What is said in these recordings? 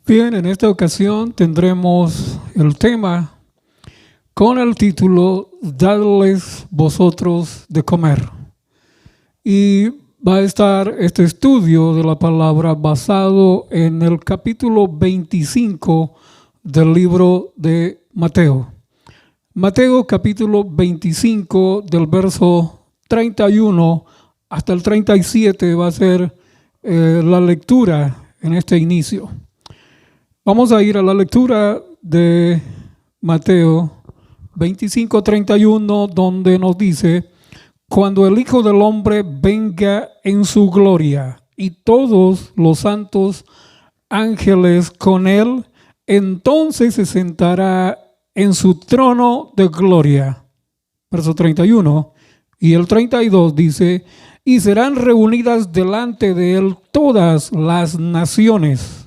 Bien, en esta ocasión tendremos el tema con el título Dadles vosotros de comer. Y va a estar este estudio de la palabra basado en el capítulo 25 del libro de Mateo. Mateo capítulo 25 del verso 31 hasta el 37 va a ser la lectura en este inicio. Vamos a ir a la lectura de Mateo 25:31, donde nos dice: cuando el Hijo del Hombre venga en su gloria y todos los santos ángeles con él, entonces se sentará en su trono de gloria. Verso 31. Y el 32 dice: y serán reunidas delante de él todas las naciones.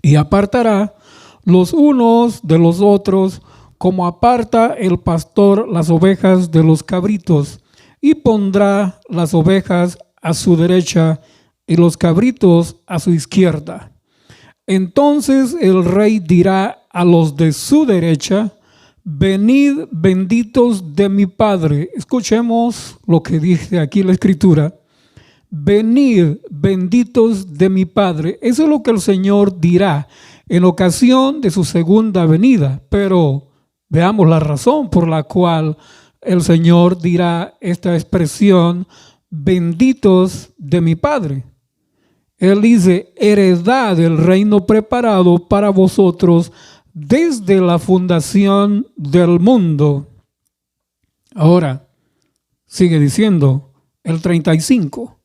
Y apartará los unos de los otros, como aparta el pastor las ovejas de los cabritos, y pondrá las ovejas a su derecha y los cabritos a su izquierda. Entonces el rey dirá a los de su derecha: venid, benditos de mi Padre. Escuchemos lo que dice aquí la Escritura. Venid, benditos de mi Padre. Eso es lo que el Señor dirá en ocasión de su segunda venida. Pero veamos la razón por la cual el Señor dirá esta expresión, benditos de mi Padre. Él dice: heredad del reino preparado para vosotros desde la fundación del mundo. Ahora, sigue diciendo el 35.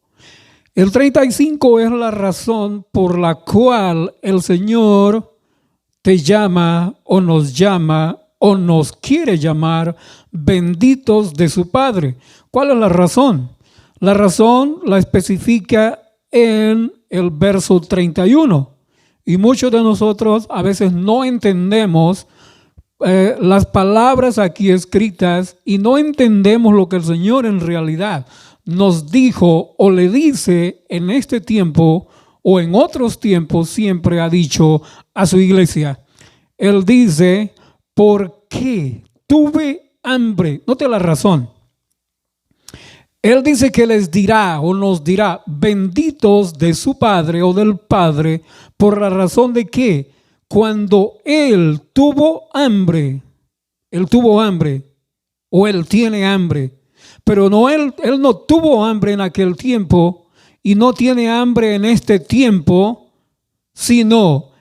El 35 es la razón por la cual el Señor te llama o nos quiere llamar benditos de su Padre. ¿Cuál es la razón? La razón la especifica en el verso 31. Y muchos de nosotros a veces no entendemos las palabras aquí escritas y no entendemos lo que el Señor en realidad nos dijo o le dice en este tiempo o en otros tiempos siempre ha dicho a su iglesia. Él dice: porque tuve hambre. Note la razón. Él dice que les dirá o nos dirá benditos de su Padre o del Padre, por la razón de que cuando Él tuvo hambre o Él tiene hambre, pero no él no tuvo hambre en aquel tiempo y no tiene hambre en este tiempo, sino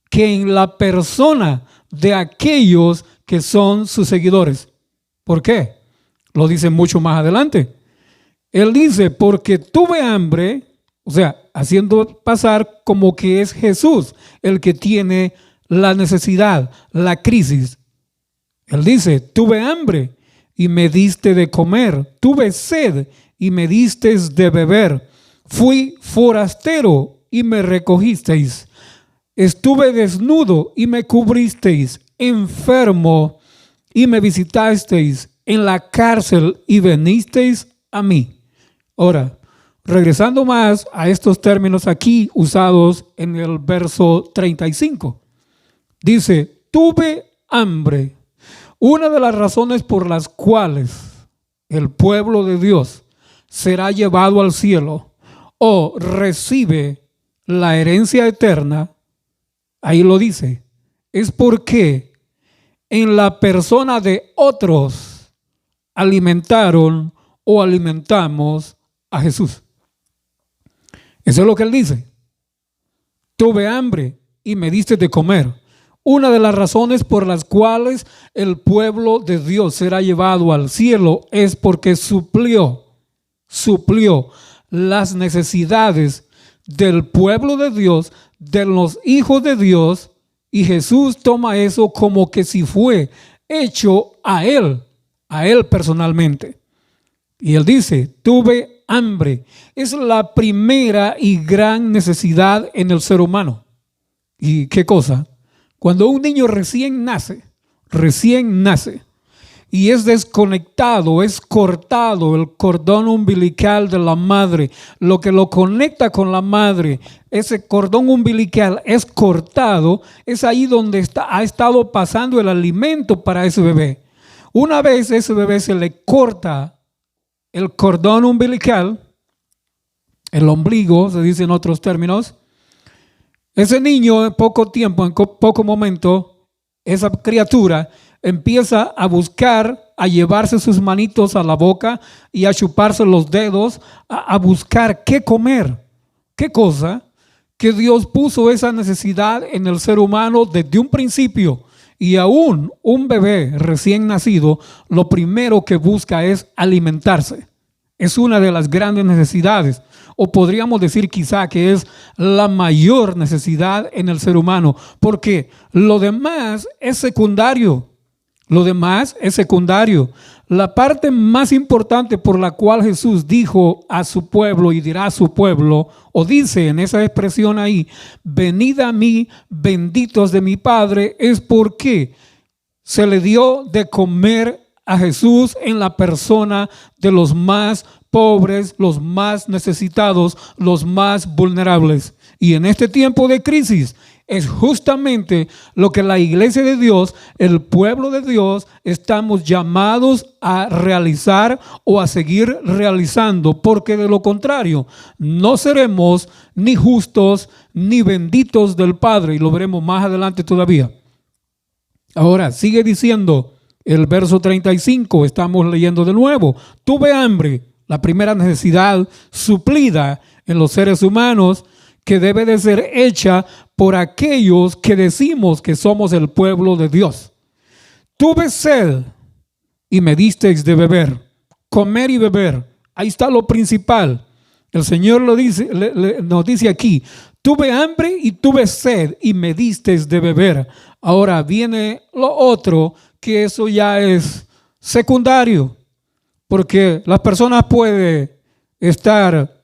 que en la persona de aquellos que son sus seguidores. ¿Por qué? Lo dice mucho más adelante. Él dice: porque tuve hambre, o sea, haciendo pasar como que es Jesús el que tiene la necesidad, la crisis. Él dice: tuve hambre y me diste de comer, tuve sed y me disteis de beber, fui forastero y me recogisteis, estuve desnudo y me cubristeis, enfermo y me visitasteis, en la cárcel y venisteis a mí. Ahora, regresando más a estos términos aquí usados en el verso 35, dice: tuve hambre. Una de las razones por las cuales el pueblo de Dios será llevado al cielo o recibe la herencia eterna, ahí lo dice, es porque en la persona de otros alimentaron o alimentamos a Jesús. Eso es lo que él dice. Tuve hambre y me diste de comer. Una de las razones por las cuales el pueblo de Dios será llevado al cielo es porque suplió las necesidades del pueblo de Dios, de los hijos de Dios, y Jesús toma eso como que si fue hecho a él personalmente. Y él dice: tuve hambre. Es la primera y gran necesidad en el ser humano. ¿Y qué cosa? Cuando un niño recién nace, y es desconectado, es cortado el cordón umbilical de la madre, lo que lo conecta con la madre, ese cordón umbilical es cortado, es ahí donde ha estado pasando el alimento para ese bebé. Una vez ese bebé se le corta el cordón umbilical, el ombligo, se dice en otros términos, ese niño en poco tiempo, en poco momento, esa criatura empieza a buscar, a llevarse sus manitos a la boca y a chuparse los dedos, a buscar qué comer. ¿Qué cosa? Que Dios puso esa necesidad en el ser humano desde un principio. Y aún un bebé recién nacido, lo primero que busca es alimentarse. Es una de las grandes necesidades, o podríamos decir quizá que es la mayor necesidad en el ser humano, porque lo demás es secundario. Lo demás es secundario. La parte más importante por la cual Jesús dijo a su pueblo y dirá a su pueblo, o dice en esa expresión ahí, venid a mí, benditos de mi Padre, es porque se le dio de comer a Jesús en la persona de los más pobres, los más necesitados, los más vulnerables. Y en este tiempo de crisis es justamente lo que la iglesia de Dios, el pueblo de Dios, estamos llamados a realizar o a seguir realizando, porque de lo contrario no seremos ni justos ni benditos del Padre, y lo veremos más adelante todavía. Ahora sigue diciendo el verso 35, estamos leyendo de nuevo, tuve hambre, la primera necesidad suplida en los seres humanos, que debe de ser hecha por aquellos que decimos que somos el pueblo de Dios. Tuve sed y me disteis de beber, comer y beber. Ahí está lo principal. El Señor lo dice, nos dice aquí, tuve hambre y tuve sed y me disteis de beber. Ahora viene lo otro, que eso ya es secundario, porque las personas pueden estar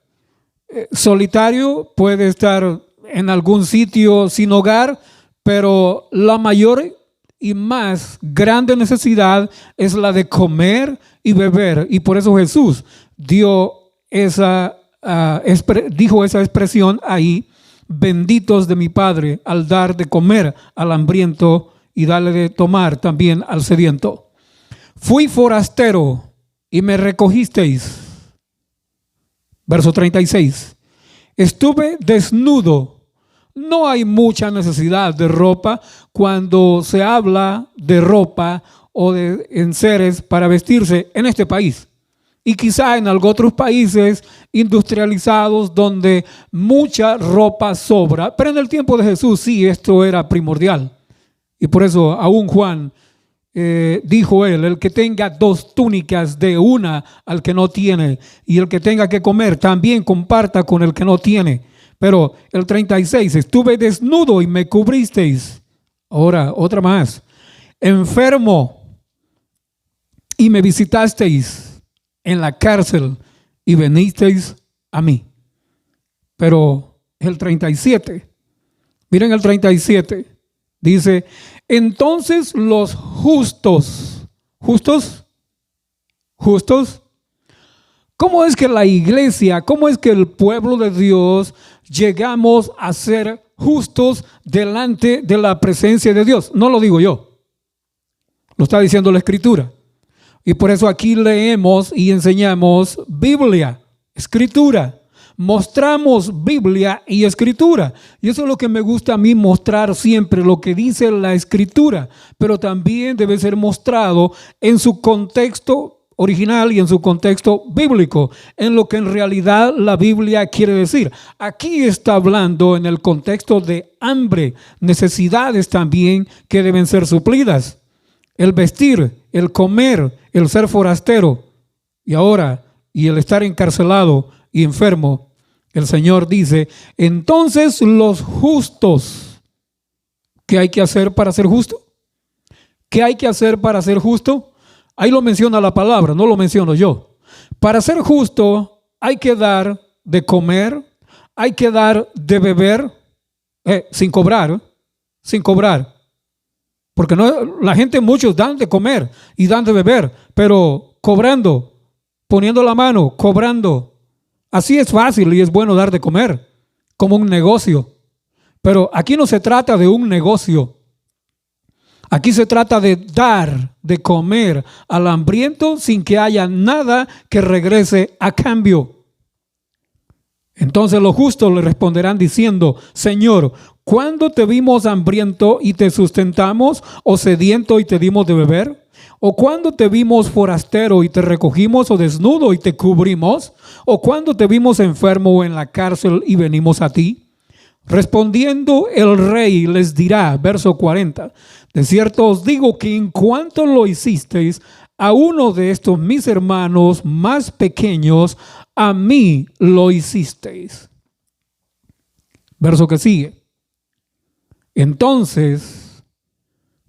solitario, puede estar en algún sitio sin hogar, pero la mayor y más grande necesidad es la de comer y beber, y por eso Jesús dijo esa expresión ahí, benditos de mi Padre, al dar de comer al hambriento y darle de tomar también al sediento. Fui forastero y me recogisteis. Verso 36. Estuve desnudo. No hay mucha necesidad de ropa cuando se habla de ropa o de enseres para vestirse en este país. Y quizá en algunos otros países industrializados donde mucha ropa sobra. Pero en el tiempo de Jesús sí, esto era primordial. Y por eso aún Juan dijo él, el que tenga 2 túnicas de una al que no tiene, y el que tenga que comer también comparta con el que no tiene. Pero el 36, estuve desnudo y me cubristeis. Ahora, otra más. Enfermo y me visitasteis, en la cárcel y venisteis a mí. Pero el 37, miren el 37, dice, entonces los justos, ¿cómo es que la iglesia, cómo es que el pueblo de Dios llegamos a ser justos delante de la presencia de Dios? No lo digo yo, lo está diciendo la Escritura. Y por eso aquí leemos y enseñamos Biblia, Escritura. Mostramos Biblia y Escritura. Y eso es lo que me gusta a mí mostrar siempre, lo que dice la Escritura. Pero también debe ser mostrado en su contexto original y en su contexto bíblico, en lo que en realidad la Biblia quiere decir. Aquí está hablando en el contexto de hambre, necesidades también que deben ser suplidas. El vestir, el comer, el ser forastero y ahora, y el estar encarcelado y enfermo. El Señor dice, entonces los justos, ¿qué hay que hacer para ser justo? ¿Qué hay que hacer para ser justo? Ahí lo menciona la palabra, no lo menciono yo. Para ser justo hay que dar de comer, hay que dar de beber, sin cobrar. Porque no, la gente, muchos dan de comer y dan de beber, pero cobrando, poniendo la mano, cobrando. Así es fácil y es bueno dar de comer, como un negocio. Pero aquí no se trata de un negocio. Aquí se trata de dar de comer al hambriento sin que haya nada que regrese a cambio. Entonces los justos le responderán diciendo: Señor, ¿cuándo te vimos hambriento y te sustentamos, o sediento y te dimos de beber? ¿O cuándo te vimos forastero y te recogimos, o desnudo y te cubrimos? ¿O cuándo te vimos enfermo o en la cárcel y venimos a ti? Respondiendo el rey les dirá, verso 40, de cierto os digo que en cuanto lo hicisteis a uno de estos mis hermanos más pequeños, a mí lo hicisteis. Verso que sigue. Entonces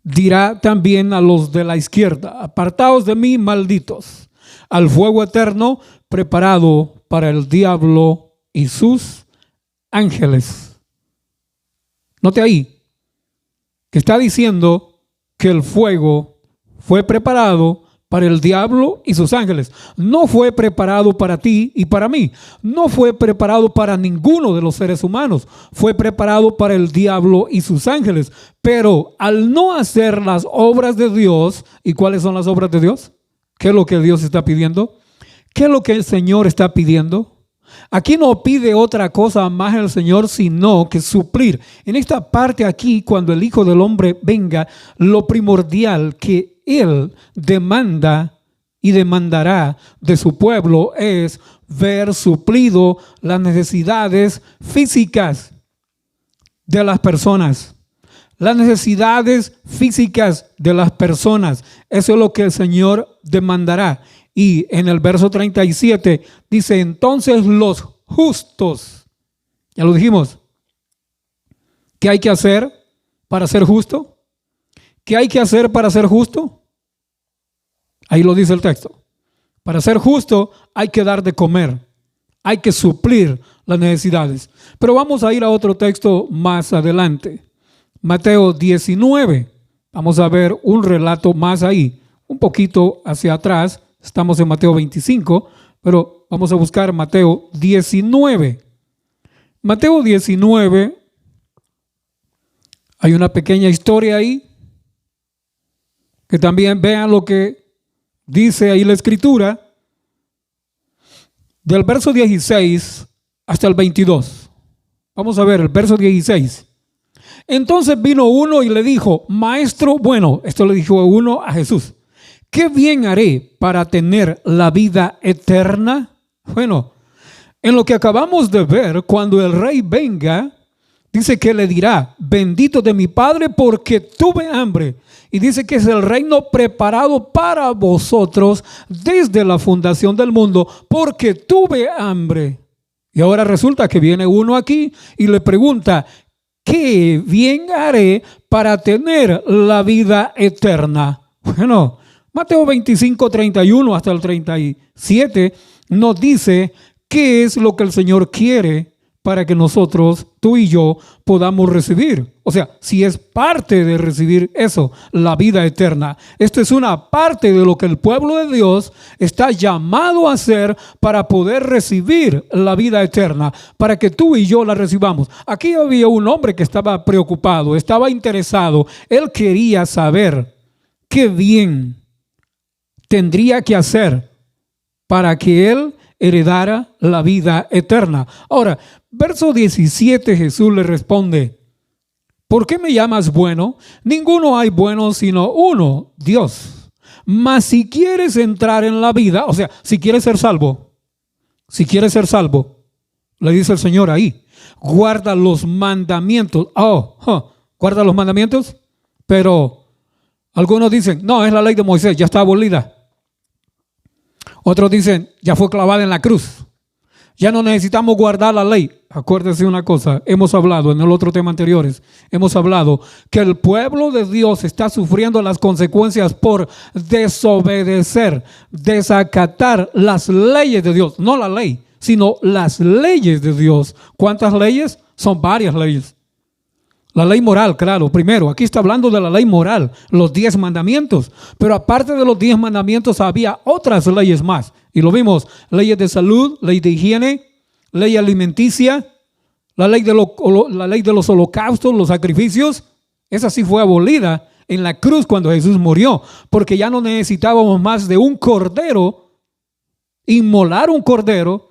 dirá también a los de la izquierda: apartaos de mí, malditos, al fuego eterno preparado para el diablo y sus ángeles. Note ahí que está diciendo que el fuego fue preparado para el diablo y sus ángeles. No fue preparado para ti y para mí. No fue preparado para ninguno de los seres humanos. Fue preparado para el diablo y sus ángeles. Pero al no hacer las obras de Dios, ¿y cuáles son las obras de Dios? ¿Qué es lo que Dios está pidiendo? ¿Qué es lo que el Señor está pidiendo? Aquí no pide otra cosa más el Señor sino que suplir. En esta parte aquí, cuando el Hijo del Hombre venga, lo primordial que Él demanda y demandará de su pueblo es ver suplido las necesidades físicas de las personas. Las necesidades físicas de las personas. Eso es lo que el Señor demandará. Y en el verso 37 dice: entonces los justos, ya lo dijimos, ¿qué hay que hacer para ser justo? ¿Qué hay que hacer para ser justo? Ahí lo dice el texto. Para ser justo hay que dar de comer, hay que suplir las necesidades. Pero vamos a ir a otro texto más adelante. Mateo 19. Vamos a ver un relato más ahí, un poquito hacia atrás. Estamos en Mateo 25, pero vamos a buscar Mateo 19. Mateo 19, hay una pequeña historia ahí, que también vean lo que dice ahí la Escritura, del verso 16 hasta el 22. Vamos a ver el verso 16. Entonces vino uno y le dijo: Maestro bueno, esto le dijo uno a Jesús, ¿qué bien haré para tener la vida eterna? Bueno, en lo que acabamos de ver, cuando el rey venga, dice que le dirá: bendito de mi Padre, porque tuve hambre. Y dice que es el reino preparado para vosotros desde la fundación del mundo, porque tuve hambre. Y ahora resulta que viene uno aquí y le pregunta: ¿qué bien haré para tener la vida eterna? Bueno, Mateo 25, 31 hasta el 37 nos dice qué es lo que el Señor quiere para que nosotros, tú y yo, podamos recibir. O sea, si es parte de recibir eso, la vida eterna. Esto es una parte de lo que el pueblo de Dios está llamado a hacer para poder recibir la vida eterna, para que tú y yo la recibamos. Aquí había un hombre que estaba preocupado, estaba interesado. Él quería saber qué bien tendría que hacer para que él heredara la vida eterna. Ahora, verso 17, Jesús le responde: ¿por qué me llamas bueno? Ninguno hay bueno sino uno, Dios. Mas si quieres entrar en la vida, o sea, si quieres ser salvo, le dice el Señor ahí, guarda los mandamientos. Guarda los mandamientos, pero algunos dicen: no, es la ley de Moisés, ya está abolida. Otros dicen: ya fue clavada en la cruz, ya no necesitamos guardar la ley. Acuérdese una cosa, hemos hablado en el otro tema anteriores, hemos hablado que el pueblo de Dios está sufriendo las consecuencias por desobedecer, desacatar las leyes de Dios. No la ley, sino las leyes de Dios. ¿Cuántas leyes? Son varias leyes. La ley moral, claro, primero, aquí está hablando de la ley moral, los 10 mandamientos. Pero aparte de los 10 mandamientos había otras leyes más. Y lo vimos, leyes de salud, ley de higiene, ley alimenticia, la ley de los holocaustos, los sacrificios. Esa sí fue abolida en la cruz cuando Jesús murió, porque ya no necesitábamos más de un cordero, inmolar un cordero.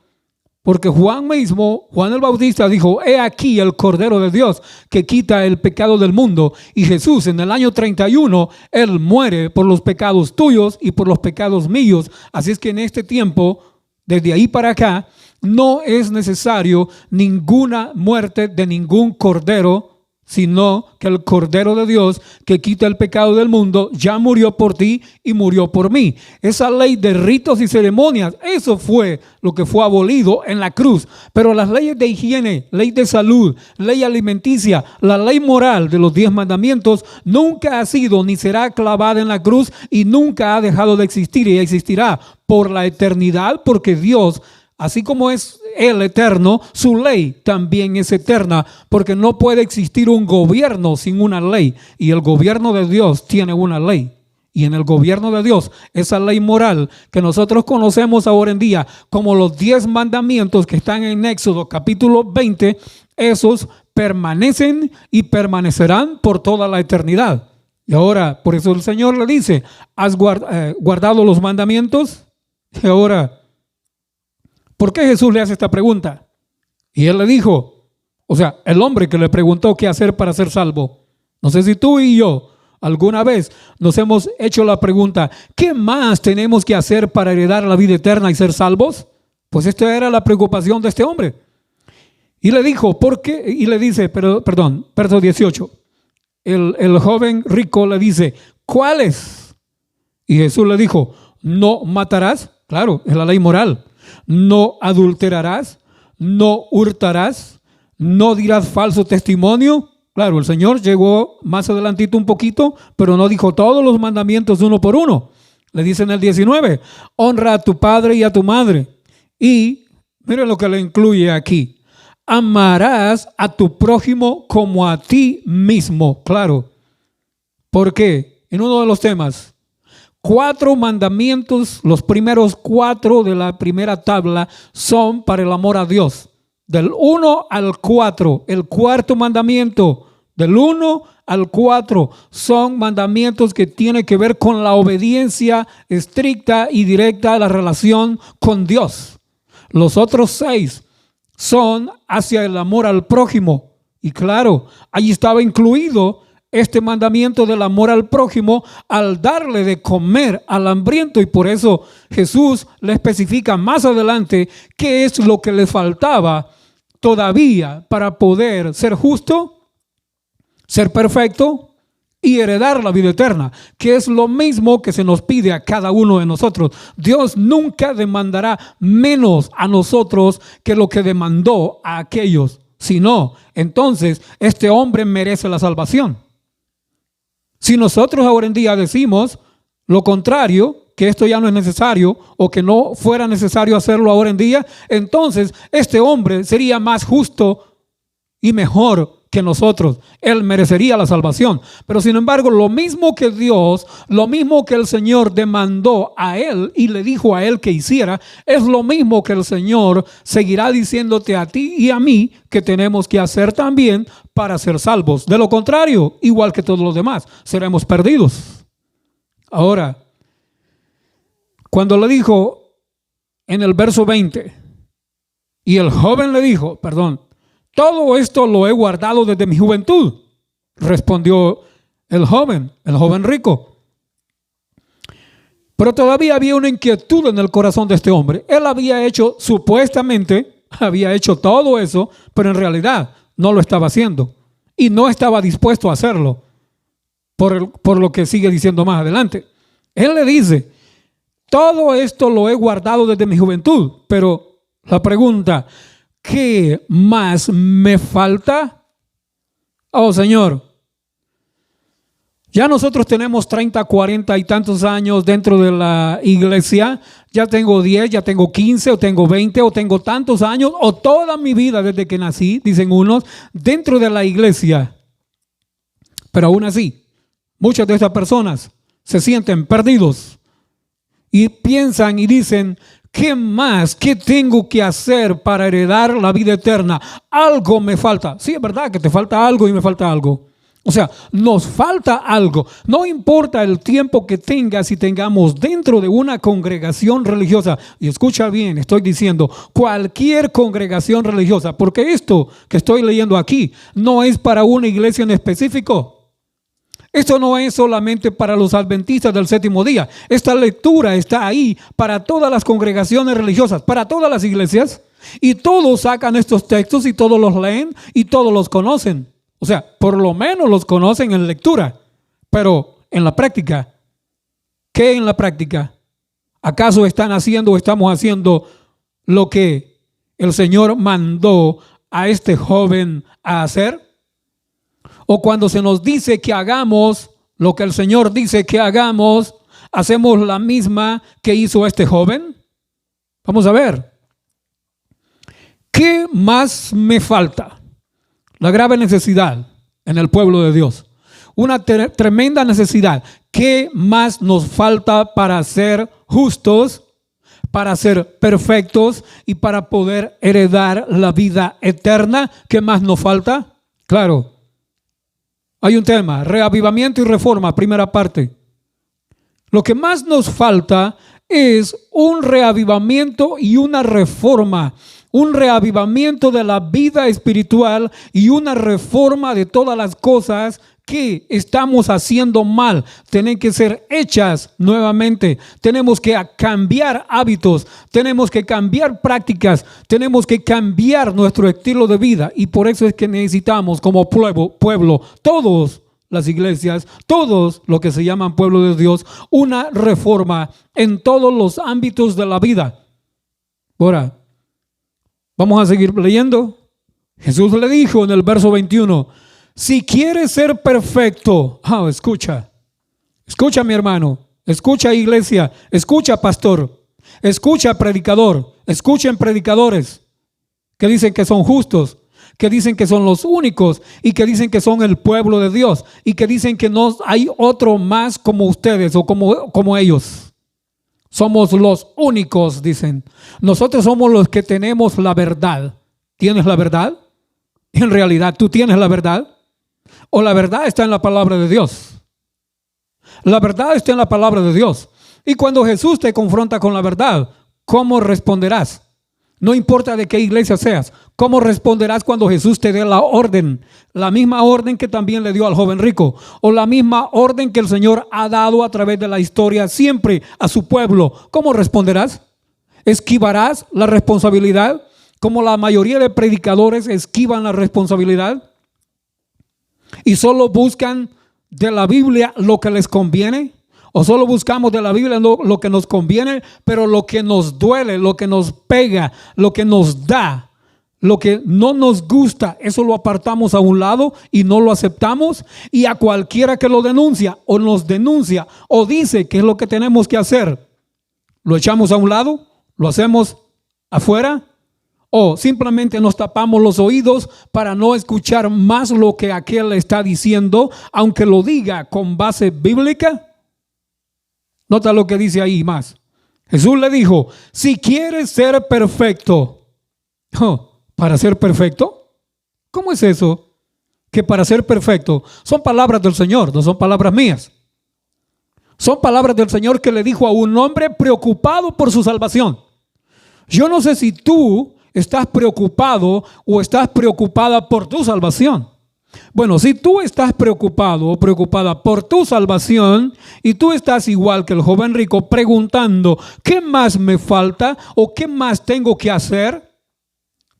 Porque Juan el Bautista dijo, he aquí el Cordero de Dios que quita el pecado del mundo. Y Jesús en el año 31, Él muere por los pecados tuyos y por los pecados míos. Así es que en este tiempo, desde ahí para acá, no es necesario ninguna muerte de ningún cordero, sino que el Cordero de Dios que quita el pecado del mundo ya murió por ti y murió por mí. Esa ley de ritos y ceremonias, eso fue lo que fue abolido en la cruz. Pero las leyes de higiene, ley de salud, ley alimenticia, la ley moral de los 10 mandamientos nunca ha sido ni será clavada en la cruz y nunca ha dejado de existir y existirá por la eternidad, porque Dios, así como es Él eterno, su ley también es eterna, porque no puede existir un gobierno sin una ley. Y el gobierno de Dios tiene una ley. Y en el gobierno de Dios, esa ley moral que nosotros conocemos ahora en día como los 10 mandamientos que están en Éxodo capítulo 20, esos permanecen y permanecerán por toda la eternidad. Y ahora, por eso el Señor le dice, ¿has guardado los mandamientos? Y ahora, ¿por qué Jesús le hace esta pregunta? Y él le dijo, o sea, el hombre que le preguntó qué hacer para ser salvo. No sé si tú y yo alguna vez nos hemos hecho la pregunta, ¿qué más tenemos que hacer para heredar la vida eterna y ser salvos? Pues esta era la preocupación de este hombre. Y le dijo, ¿por qué? Y le dice, perdón, verso 18. El joven rico le dice, ¿cuáles? Y Jesús le dijo, no matarás. Claro, es la ley moral. No adulterarás, no hurtarás, no dirás falso testimonio. Claro, el Señor llegó más adelantito un poquito, pero no dijo todos los mandamientos uno por uno. Le dice en el 19, honra a tu padre y a tu madre. Y miren lo que le incluye aquí. Amarás a tu prójimo como a ti mismo. Claro. ¿Por qué? En uno de los temas, 4 mandamientos, los primeros 4 de la primera tabla son para el amor a Dios. Del 1 al 4, el cuarto mandamiento, del 1 al 4, son mandamientos que tienen que ver con la obediencia estricta y directa a la relación con Dios. Los otros 6 son hacia el amor al prójimo. Y claro, allí estaba incluido este mandamiento del amor al prójimo al darle de comer al hambriento. Y por eso Jesús le especifica más adelante qué es lo que le faltaba todavía para poder ser justo, ser perfecto y heredar la vida eterna, que es lo mismo que se nos pide a cada uno de nosotros. Dios nunca demandará menos a nosotros que lo que demandó a aquellos. Si no, entonces este hombre merece la salvación. Si nosotros ahora en día decimos lo contrario, que esto ya no es necesario o que no fuera necesario hacerlo ahora en día, entonces este hombre sería más justo y mejor que nosotros. Él merecería la salvación. Pero sin embargo, lo mismo que Dios, lo mismo que el Señor demandó a él y le dijo a él que hiciera, es lo mismo que el Señor seguirá diciéndote a ti y a mí que tenemos que hacer también para ser salvos. De lo contrario, igual que todos los demás, seremos perdidos. Ahora, cuando le dijo en el verso 20, y el joven le dijo, todo esto lo he guardado desde mi juventud, respondió el joven rico. Pero todavía había una inquietud en el corazón de este hombre. Él había hecho, supuestamente, había hecho todo eso, pero en realidad no lo estaba haciendo. Y no estaba dispuesto a hacerlo, por lo que sigue diciendo más adelante. Él le dice, todo esto lo he guardado desde mi juventud. Pero la pregunta, ¿qué más me falta? Oh, Señor, ya nosotros tenemos 30, 40 y tantos años dentro de la iglesia. Ya tengo 10, ya tengo 15, o tengo 20, o tengo tantos años, o toda mi vida desde que nací, dicen unos, dentro de la iglesia. Pero aún así, muchas de estas personas se sienten perdidos y piensan y dicen, ¿qué más? ¿Qué tengo que hacer para heredar la vida eterna? Algo me falta. Sí, es verdad que te falta algo y me falta algo. O sea, nos falta algo. No importa el tiempo que tengas y tengamos dentro de una congregación religiosa. Y escucha bien, estoy diciendo cualquier congregación religiosa, porque esto que estoy leyendo aquí no es para una iglesia en específico. Esto no es solamente para los adventistas del séptimo día. Esta lectura está ahí para todas las congregaciones religiosas, para todas las iglesias. Y todos sacan estos textos y todos los leen y todos los conocen. O sea, por lo menos los conocen en lectura. Pero en la práctica, ¿qué en la práctica? ¿Acaso están haciendo o estamos haciendo lo que el Señor mandó a este joven a hacer? O cuando se nos dice que hagamos lo que el Señor dice que hagamos, ¿hacemos la misma que hizo este joven? Vamos a ver. ¿Qué más me falta? La grave necesidad en el pueblo de Dios. Una tremenda necesidad. ¿Qué más nos falta para ser justos, para ser perfectos y para poder heredar la vida eterna? ¿Qué más nos falta? Claro. Hay un tema, reavivamiento y reforma, primera parte. Lo que más nos falta es un reavivamiento y una reforma, un reavivamiento de la vida espiritual y una reforma de todas las cosas que estamos haciendo mal. Tienen que ser hechas nuevamente. Tenemos que cambiar hábitos, tenemos que cambiar prácticas, tenemos que cambiar nuestro estilo de vida. Y por eso es que necesitamos como pueblo, todos las iglesias, todos los que se llaman pueblo de Dios, una reforma en todos los ámbitos de la vida. Ahora, vamos a seguir leyendo. Jesús le dijo en el verso 21, si quieres ser perfecto, escucha mi hermano, escucha iglesia, escucha pastor, escucha predicador, escuchen predicadores que dicen que son justos, que dicen que son los únicos y que dicen que son el pueblo de Dios y que dicen que no hay otro más como ustedes o como ellos. Somos los únicos, dicen. Nosotros somos los que tenemos la verdad. ¿Tienes la verdad? En realidad, ¿tú tienes la verdad? ¿O la verdad está en la palabra de Dios? La verdad está en la palabra de Dios. Y cuando Jesús te confronta con la verdad, ¿cómo responderás? No importa de qué iglesia seas, ¿cómo responderás cuando Jesús te dé la orden? La misma orden que también le dio al joven rico, o la misma orden que el Señor ha dado a través de la historia siempre a su pueblo. ¿Cómo responderás? ¿Esquivarás la responsabilidad como la mayoría de predicadores esquivan la responsabilidad? ¿Y solo buscan de la Biblia lo que les conviene? ¿O solo buscamos de la Biblia lo que nos conviene, pero lo que nos duele, lo que nos pega, lo que nos da, lo que no nos gusta, eso lo apartamos a un lado y no lo aceptamos? Y a cualquiera que lo denuncia o nos denuncia o dice que es lo que tenemos que hacer, ¿lo echamos a un lado? ¿Lo hacemos afuera? ¿O simplemente nos tapamos los oídos para no escuchar más lo que aquel está diciendo, aunque lo diga con base bíblica? Nota lo que dice ahí más. Jesús le dijo, si quieres ser perfecto. ¿Para ser perfecto? ¿Cómo es eso? Que para ser perfecto son palabras del Señor, no son palabras mías. Son palabras del Señor que le dijo a un hombre preocupado por su salvación. Yo no sé si tú estás preocupado o estás preocupada por tu salvación. Bueno, si tú estás preocupado o preocupada por tu salvación y tú estás igual que el joven rico preguntando, ¿qué más me falta o qué más tengo que hacer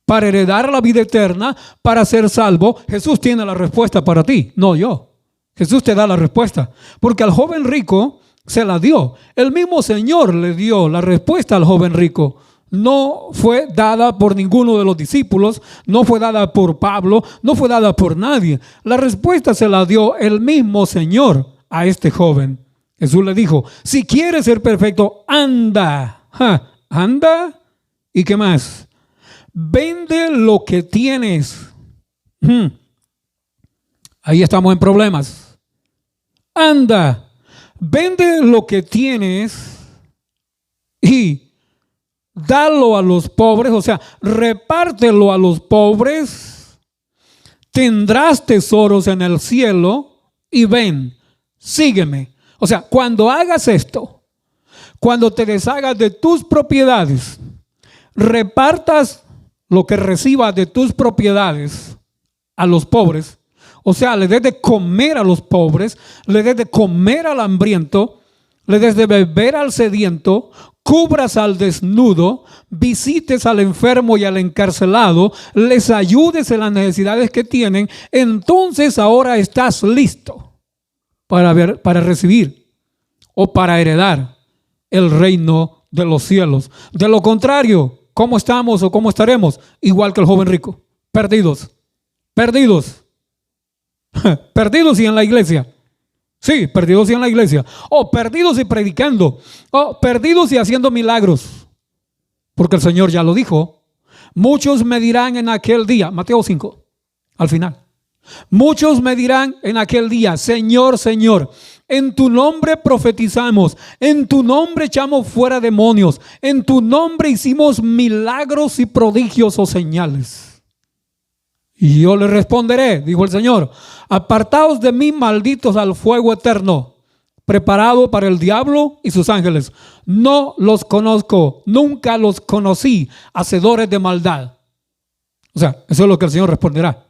para heredar la vida eterna, para ser salvo? Jesús tiene la respuesta para ti, no yo. Jesús te da la respuesta, porque al joven rico se la dio. El mismo Señor le dio la respuesta al joven rico. No fue dada por ninguno de los discípulos, no fue dada por Pablo, no fue dada por nadie. La respuesta se la dio el mismo Señor a este joven. Jesús le dijo, si quieres ser perfecto, anda. Anda. ¿Y qué más? Vende lo que tienes. Ahí estamos en problemas. anda, vende lo que tienes y dalo a los pobres, o sea, repártelo a los pobres, tendrás tesoros en el cielo y ven, sígueme. O sea, cuando hagas esto, cuando te deshagas de tus propiedades, repartas lo que recibas de tus propiedades a los pobres, o sea, le des de comer a los pobres, le des de comer al hambriento, le des de beber al sediento, cubras al desnudo, visites al enfermo y al encarcelado, les ayudes en las necesidades que tienen, entonces ahora estás listo para recibir o para heredar el reino de los cielos. De lo contrario, ¿cómo estamos o cómo estaremos? Igual que el joven rico, perdidos, perdidos, perdidos y en la iglesia. Sí, perdidos y en la iglesia. O perdidos y predicando. O perdidos y haciendo milagros. Porque el Señor ya lo dijo. Muchos me dirán en aquel día, Mateo 5, al final. Muchos me dirán en aquel día, Señor, Señor, en tu nombre profetizamos, en tu nombre echamos fuera demonios, en tu nombre hicimos milagros y prodigios o señales. Y yo le responderé, dijo el Señor, apartaos de mí, malditos, al fuego eterno, preparado para el diablo y sus ángeles. No los conozco, nunca los conocí, hacedores de maldad. O sea, eso es lo que el Señor responderá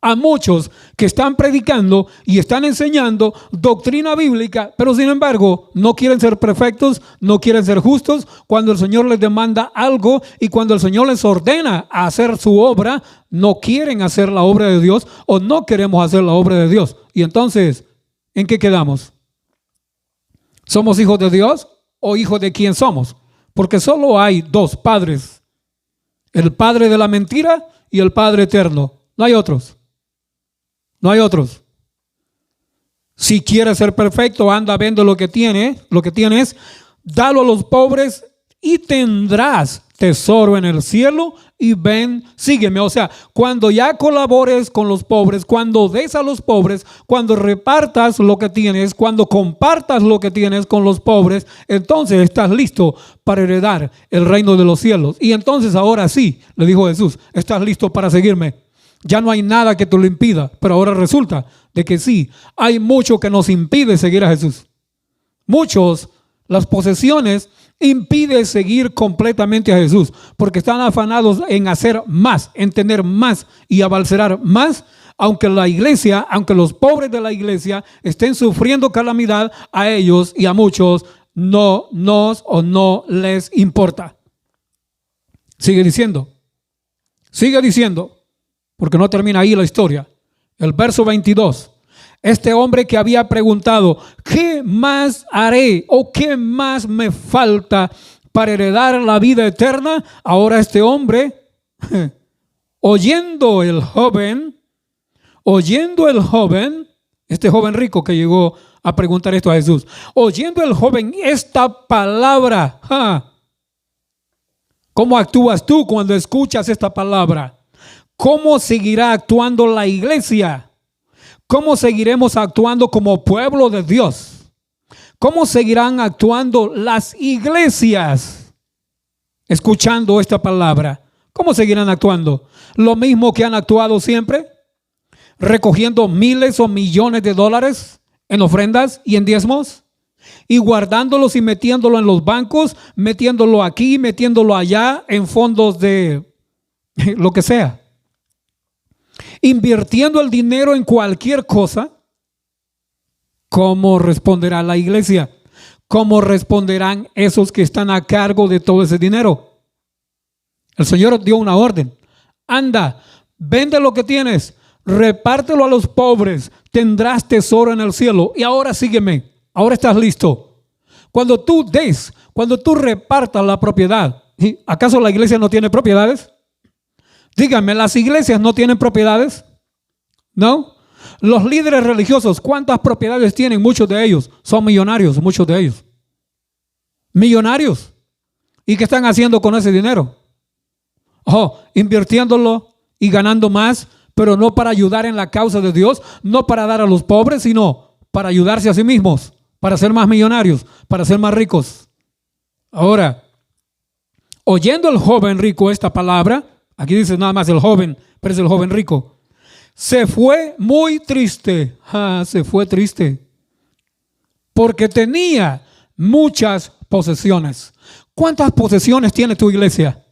a muchos que están predicando y están enseñando doctrina bíblica, pero sin embargo no quieren ser perfectos, no quieren ser justos. Cuando el Señor les demanda algo y cuando el Señor les ordena a hacer su obra, no quieren hacer la obra de Dios o no queremos hacer la obra de Dios. Y entonces, ¿en qué quedamos? ¿Somos hijos de Dios o hijos de quién somos? Porque solo hay dos padres: el padre de la mentira y el Padre eterno. No hay otros. No hay otros. Si quieres ser perfecto, anda, vende lo que tienes, dalo a los pobres y tendrás tesoro en el cielo y ven, sígueme. O sea, cuando ya colabores con los pobres, cuando des a los pobres, cuando repartas lo que tienes, cuando compartas lo que tienes con los pobres, entonces estás listo para heredar el reino de los cielos. Y entonces ahora sí, le dijo Jesús, estás listo para seguirme. Ya no hay nada que te lo impida, pero ahora resulta de que sí, hay mucho que nos impide seguir a Jesús. Muchos, las posesiones impiden seguir completamente a Jesús, porque están afanados en hacer más, en tener más y abalcerar más, aunque la iglesia, aunque los pobres de la iglesia estén sufriendo calamidad, a ellos y a muchos no les importa. Sigue diciendo, porque no termina ahí la historia. El verso 22. Este hombre que había preguntado, ¿qué más haré o qué más me falta para heredar la vida eterna? Ahora este hombre, oyendo el joven, este joven rico que llegó a preguntar esto a Jesús, oyendo el joven esta palabra, ¿cómo actúas tú cuando escuchas esta palabra? ¿Cómo seguirá actuando la iglesia? ¿Cómo seguiremos actuando como pueblo de Dios? ¿Cómo seguirán actuando las iglesias escuchando esta palabra? ¿Cómo seguirán actuando? ¿Lo mismo que han actuado siempre? ¿Recogiendo miles o millones de dólares en ofrendas y en diezmos? Y guardándolos y metiéndolo en los bancos, metiéndolo aquí, metiéndolo allá, en fondos de lo que sea. Invirtiendo el dinero en cualquier cosa. ¿Cómo responderá la iglesia? ¿Cómo responderán esos que están a cargo de todo ese dinero? El Señor dio una orden. Anda, vende lo que tienes, repártelo a los pobres, tendrás tesoro en el cielo. Y ahora sígueme, ahora estás listo. Cuando tú repartas la propiedad, ¿acaso la iglesia no tiene propiedades? Díganme, ¿las iglesias no tienen propiedades? ¿No? Los líderes religiosos, ¿cuántas propiedades tienen? Muchos de ellos son millonarios, muchos de ellos. Millonarios. ¿Y qué están haciendo con ese dinero? Invirtiéndolo y ganando más, pero no para ayudar en la causa de Dios, no para dar a los pobres, sino para ayudarse a sí mismos, para ser más millonarios, para ser más ricos. Ahora, oyendo el joven rico esta palabra, aquí dice nada más el joven, pero es el joven rico, se fue muy triste. Se fue triste porque tenía muchas posesiones. ¿Cuántas posesiones tiene tu iglesia?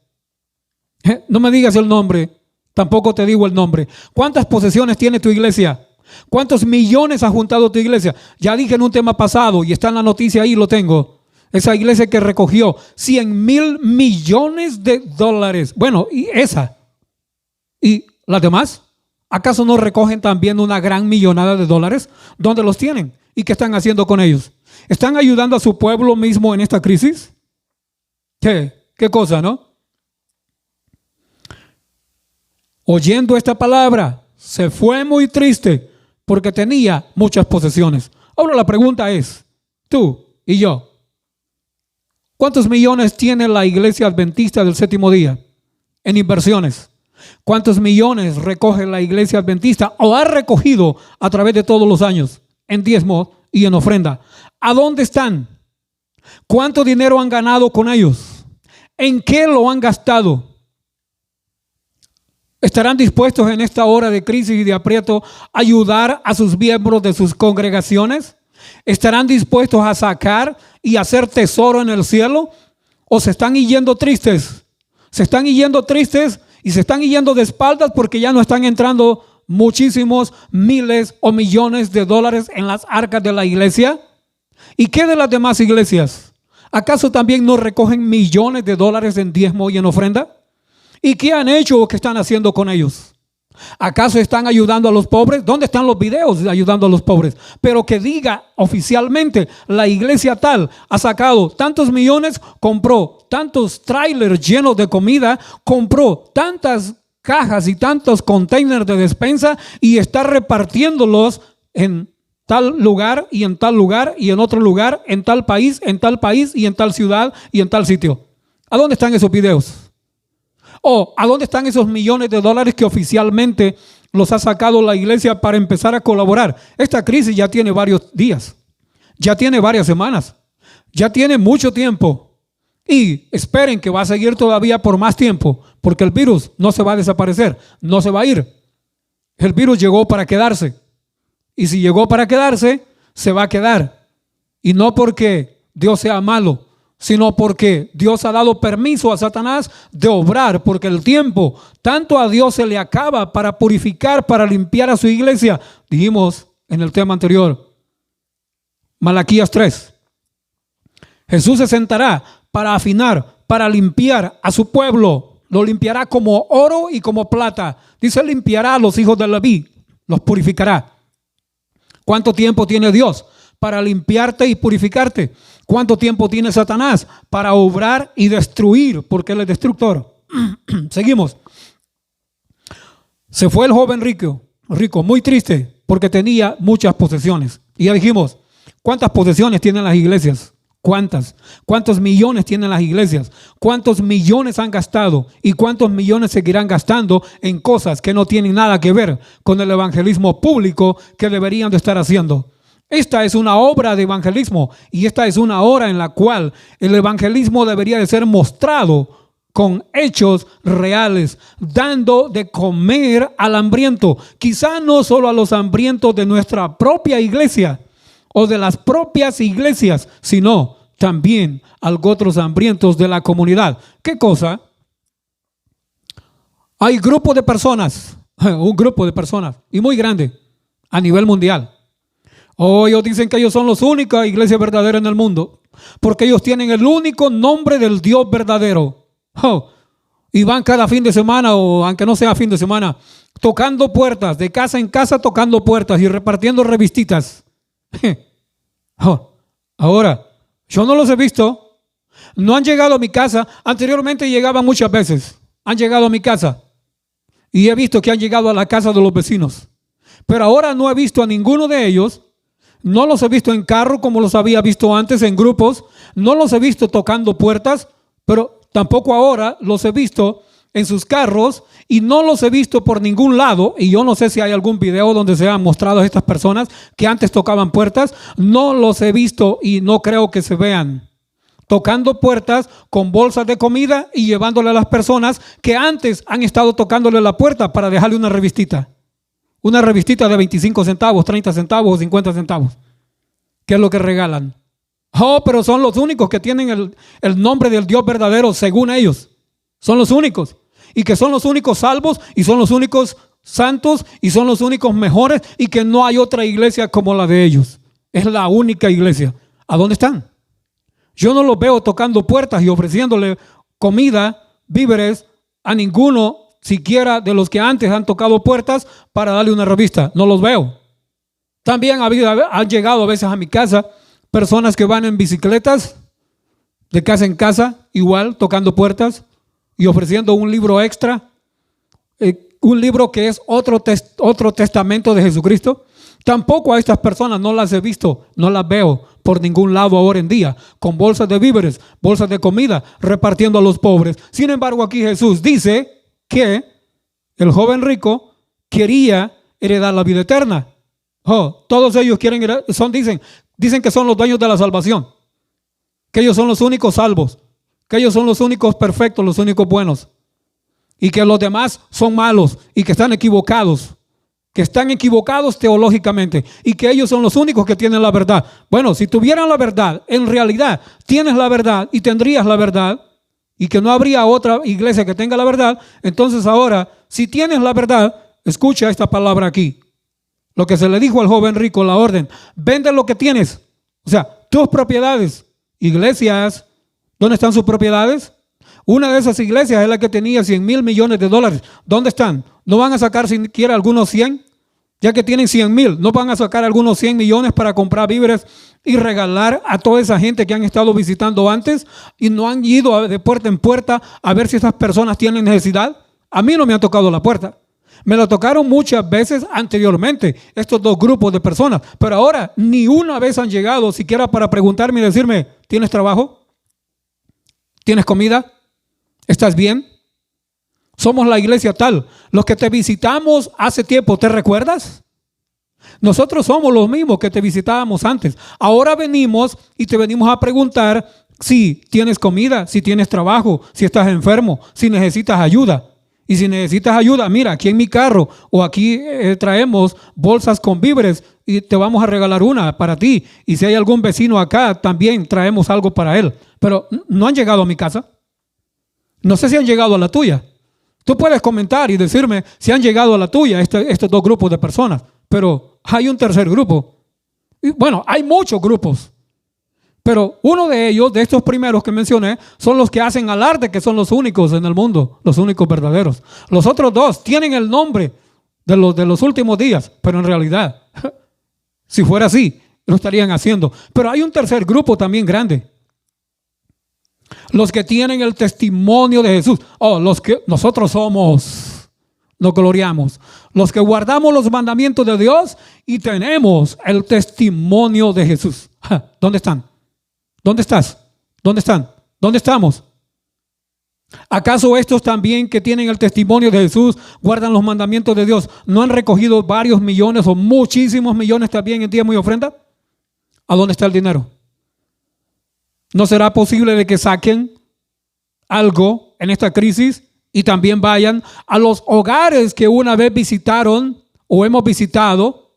No me digas el nombre, tampoco te digo el nombre. ¿Cuántas posesiones tiene tu iglesia? ¿Cuántos millones ha juntado tu iglesia? Ya dije en un tema pasado y está en la noticia ahí, lo tengo. Esa iglesia que recogió 100,000 millones de dólares. Bueno, y esa. ¿Y las demás? ¿Acaso no recogen también una gran millonada de dólares? ¿Dónde los tienen? ¿Y qué están haciendo con ellos? ¿Están ayudando a su pueblo mismo en esta crisis? ¿Qué cosa, no? Oyendo esta palabra, se fue muy triste porque tenía muchas posesiones. Ahora la pregunta es, tú y yo, ¿cuántos millones tiene la iglesia adventista del séptimo día en inversiones? ¿Cuántos millones recoge la iglesia adventista o ha recogido a través de todos los años en diezmo y en ofrenda? ¿A dónde están? ¿Cuánto dinero han ganado con ellos? ¿En qué lo han gastado? ¿Estarán dispuestos en esta hora de crisis y de aprieto a ayudar a sus miembros de sus congregaciones? ¿Estarán dispuestos a sacar y hacer tesoro en el cielo? ¿O se están yendo tristes? Se están yendo tristes y se están yendo de espaldas porque ya no están entrando muchísimos miles o millones de dólares en las arcas de la iglesia. ¿Y qué de las demás iglesias? ¿Acaso también no recogen millones de dólares en diezmo y en ofrenda? ¿Y qué han hecho o qué están haciendo con ellos? ¿Acaso están ayudando a los pobres? ¿Dónde están los videos de ayudando a los pobres? Pero que diga oficialmente, la iglesia tal ha sacado tantos millones, compró tantos trailers llenos de comida, compró tantas cajas y tantos containers de despensa y está repartiéndolos en tal lugar y en tal lugar y en otro lugar, en tal país y en tal ciudad y en tal sitio. ¿A dónde están esos videos? ¿O a dónde están esos millones de dólares que oficialmente los ha sacado la iglesia para empezar a colaborar? Esta crisis ya tiene varios días, ya tiene varias semanas, ya tiene mucho tiempo. Y esperen que va a seguir todavía por más tiempo, porque el virus no se va a desaparecer, no se va a ir. El virus llegó para quedarse. Y si llegó para quedarse, se va a quedar. Y no porque Dios sea malo, sino porque Dios ha dado permiso a Satanás de obrar, porque el tiempo tanto a Dios se le acaba para purificar, para limpiar a su iglesia. Dijimos en el tema anterior, Malaquías 3, Jesús se sentará para afinar, para limpiar a su pueblo. Lo limpiará como oro y como plata. Dice, limpiará a los hijos de Leví, los purificará. ¿Cuánto tiempo tiene Dios para limpiarte y purificarte? ¿Cuánto tiempo tiene Satanás para obrar y destruir? Porque él es destructor. Seguimos. Se fue el joven rico, muy triste, porque tenía muchas posesiones. Y ya dijimos, ¿cuántas posesiones tienen las iglesias? ¿Cuántas? ¿Cuántos millones tienen las iglesias? ¿Cuántos millones han gastado? ¿Y cuántos millones seguirán gastando en cosas que no tienen nada que ver con el evangelismo público que deberían de estar haciendo? Esta es una obra de evangelismo y esta es una hora en la cual el evangelismo debería de ser mostrado con hechos reales, dando de comer al hambriento. Quizá no solo a los hambrientos de nuestra propia iglesia o de las propias iglesias, sino también a otros hambrientos de la comunidad. ¿Qué cosa? Hay grupos de personas, un grupo de personas y muy grande a nivel mundial. Ellos dicen que ellos son los únicos iglesias verdaderas en el mundo, porque ellos tienen el único nombre del Dios verdadero. Y van cada fin de semana, o aunque no sea fin de semana, tocando puertas, de casa en casa tocando puertas y repartiendo revistitas. Ahora, yo no los he visto, no han llegado a mi casa. Anteriormente llegaban muchas veces, han llegado a mi casa y he visto que han llegado a la casa de los vecinos, pero ahora no he visto a ninguno de ellos. No los he visto en carro como los había visto antes, en grupos. No los he visto tocando puertas, pero tampoco ahora los he visto en sus carros y no los he visto por ningún lado. Y yo no sé si hay algún video donde se han mostrado a estas personas que antes tocaban puertas. No los he visto y no creo que se vean tocando puertas con bolsas de comida y llevándole a las personas que antes han estado tocándole la puerta para dejarle una revistita. Una revistita de 25 centavos, 30 centavos o 50 centavos. ¿Qué es lo que regalan? Oh, pero son los únicos que tienen el nombre del Dios verdadero según ellos. Son los únicos. Y que son los únicos salvos y son los únicos santos y son los únicos mejores y que no hay otra iglesia como la de ellos. Es la única iglesia. ¿A dónde están? Yo no los veo tocando puertas y ofreciéndole comida, víveres a ninguno siquiera de los que antes han tocado puertas para darle una revista. No los veo. También han llegado a veces a mi casa personas que van en bicicletas de casa en casa, igual tocando puertas y ofreciendo un libro extra, un libro que es otro testamento de Jesucristo. Tampoco a estas personas no las he visto, no las veo por ningún lado ahora en día, con bolsas de víveres, bolsas de comida, repartiendo a los pobres. Sin embargo, aquí Jesús dice que el joven rico quería heredar la vida eterna. Oh, todos ellos quieren heredar, dicen que son los dueños de la salvación, que ellos son los únicos salvos, que ellos son los únicos perfectos, los únicos buenos, y que los demás son malos y que están equivocados teológicamente, y que ellos son los únicos que tienen la verdad. Bueno, si tuvieran la verdad, en realidad tienes la verdad y tendrías la verdad, y que no habría otra iglesia que tenga la verdad. Entonces ahora, si tienes la verdad, escucha esta palabra aquí. Lo que se le dijo al joven rico, la orden: vende lo que tienes. O sea, tus propiedades. Iglesias, ¿dónde están sus propiedades? Una de esas iglesias es la que tenía 100,000 millones de dólares. ¿Dónde están? ¿No van a sacar siquiera algunos 100? Ya que tienen 100,000, ¿no van a sacar algunos 100 millones para comprar víveres y regalar a toda esa gente que han estado visitando antes y no han ido de puerta en puerta a ver si esas personas tienen necesidad? A mí no me han tocado la puerta. Me la tocaron muchas veces anteriormente, estos dos grupos de personas, pero ahora ni una vez han llegado siquiera para preguntarme y decirme: ¿tienes trabajo? ¿Tienes comida? ¿Estás bien? Somos la iglesia tal. Los que te visitamos hace tiempo, ¿te recuerdas? Nosotros somos los mismos que te visitábamos antes. Ahora venimos y te venimos a preguntar si tienes comida, si tienes trabajo, si estás enfermo, si necesitas ayuda. Y si necesitas ayuda, mira, aquí en mi carro o aquí traemos bolsas con víveres y te vamos a regalar una para ti. Y si hay algún vecino acá, también traemos algo para él. Pero no han llegado a mi casa. No sé si han llegado a la tuya. Tú puedes comentar y decirme si han llegado a la tuya estos dos grupos de personas. Pero hay un tercer grupo. Y bueno, hay muchos grupos. Pero uno de ellos, de estos primeros que mencioné, son los que hacen alarde que son los únicos en el mundo, los únicos verdaderos. Los otros dos tienen el nombre de los últimos días, pero en realidad, si fuera así, lo estarían haciendo. Pero hay un tercer grupo también grande. Los que tienen el testimonio de Jesús. Oh, los que nosotros somos, nos gloriamos. Los que guardamos los mandamientos de Dios y tenemos el testimonio de Jesús. ¿Dónde están? ¿Dónde estás? ¿Dónde están? ¿Dónde estamos? ¿Acaso estos también que tienen el testimonio de Jesús, guardan los mandamientos de Dios, no han recogido varios millones o muchísimos millones también en diezmo y ofrenda? ¿A dónde está el dinero? ¿No será posible de que saquen algo en esta crisis y también vayan a los hogares que una vez visitaron o hemos visitado,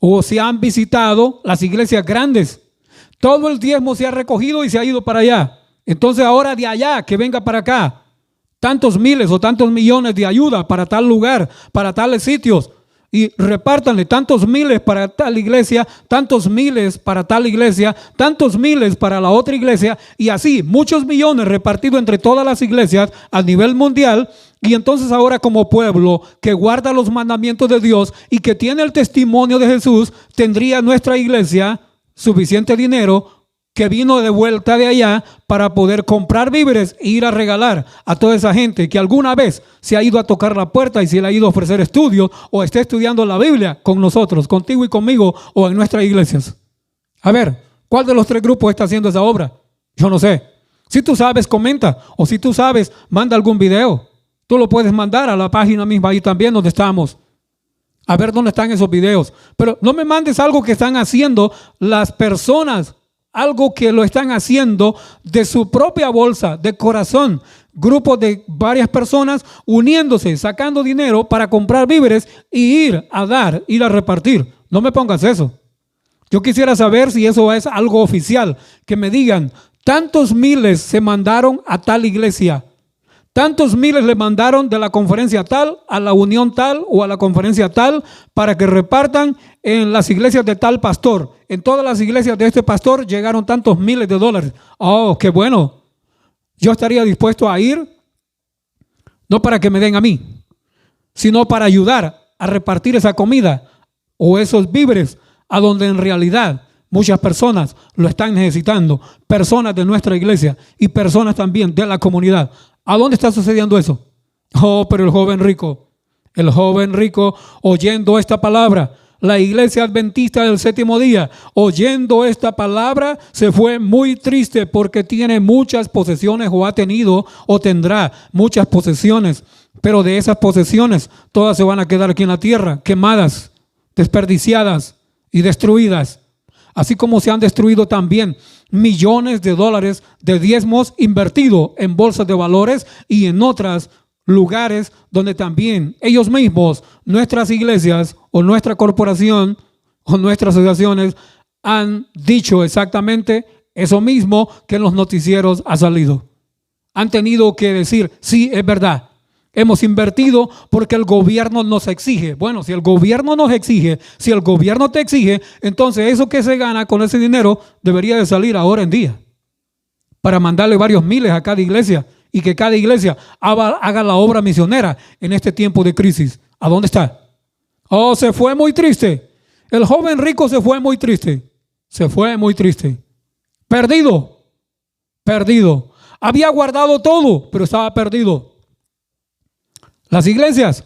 o se han visitado las iglesias grandes? Todo el diezmo se ha recogido y se ha ido para allá. Entonces ahora de allá que venga para acá tantos miles o tantos millones de ayuda para tal lugar, para tales sitios, y repártanle tantos miles para tal iglesia, tantos miles para tal iglesia, tantos miles para la otra iglesia, y así muchos millones repartidos entre todas las iglesias a nivel mundial. Y entonces ahora, como pueblo que guarda los mandamientos de Dios y que tiene el testimonio de Jesús, tendría nuestra iglesia suficiente dinero que vino de vuelta de allá para poder comprar víveres e ir a regalar a toda esa gente que alguna vez se ha ido a tocar la puerta y se le ha ido a ofrecer estudios o está estudiando la Biblia con nosotros, contigo y conmigo, o en nuestras iglesias. A ver, ¿cuál de los tres grupos está haciendo esa obra? Yo no sé. Si tú sabes, comenta. O si tú sabes, manda algún video. Tú lo puedes mandar a la página misma ahí también donde estamos. A ver dónde están esos videos. Pero no me mandes algo que están haciendo las personas, algo que lo están haciendo de su propia bolsa, de corazón. Grupos de varias personas uniéndose, sacando dinero para comprar víveres y ir a dar, ir a repartir. No me pongas eso. Yo quisiera saber si eso es algo oficial. Que me digan, tantos miles se mandaron a tal iglesia. Tantos miles le mandaron de la conferencia tal a la unión tal o a la conferencia tal para que repartan en las iglesias de tal pastor. En todas las iglesias de este pastor llegaron tantos miles de dólares. Oh, qué bueno. Yo estaría dispuesto a ir, no para que me den a mí, sino para ayudar a repartir esa comida o esos víveres a donde en realidad muchas personas lo están necesitando. Personas de nuestra iglesia y personas también de la comunidad. ¿A dónde está sucediendo eso? Oh, pero el joven rico oyendo esta palabra, la iglesia adventista del séptimo día, oyendo esta palabra, se fue muy triste porque tiene muchas posesiones o ha tenido o tendrá muchas posesiones. Pero de esas posesiones, todas se van a quedar aquí en la tierra, quemadas, desperdiciadas y destruidas. Así como se han destruido también millones de dólares de diezmos invertidos en bolsas de valores y en otros lugares donde también ellos mismos, nuestras iglesias o nuestra corporación o nuestras asociaciones han dicho exactamente eso mismo que en los noticieros ha salido. Han tenido que decir, sí, es verdad. Hemos invertido porque el gobierno nos exige. Bueno, si el gobierno nos exige, si el gobierno te exige, entonces eso que se gana con ese dinero debería de salir ahora en día para mandarle varios miles a cada iglesia y que cada iglesia haga la obra misionera en este tiempo de crisis. ¿A dónde está? Oh, se fue muy triste. El joven rico se fue muy triste. Se fue muy triste. Perdido. Perdido. Había guardado todo, pero estaba perdido. Las iglesias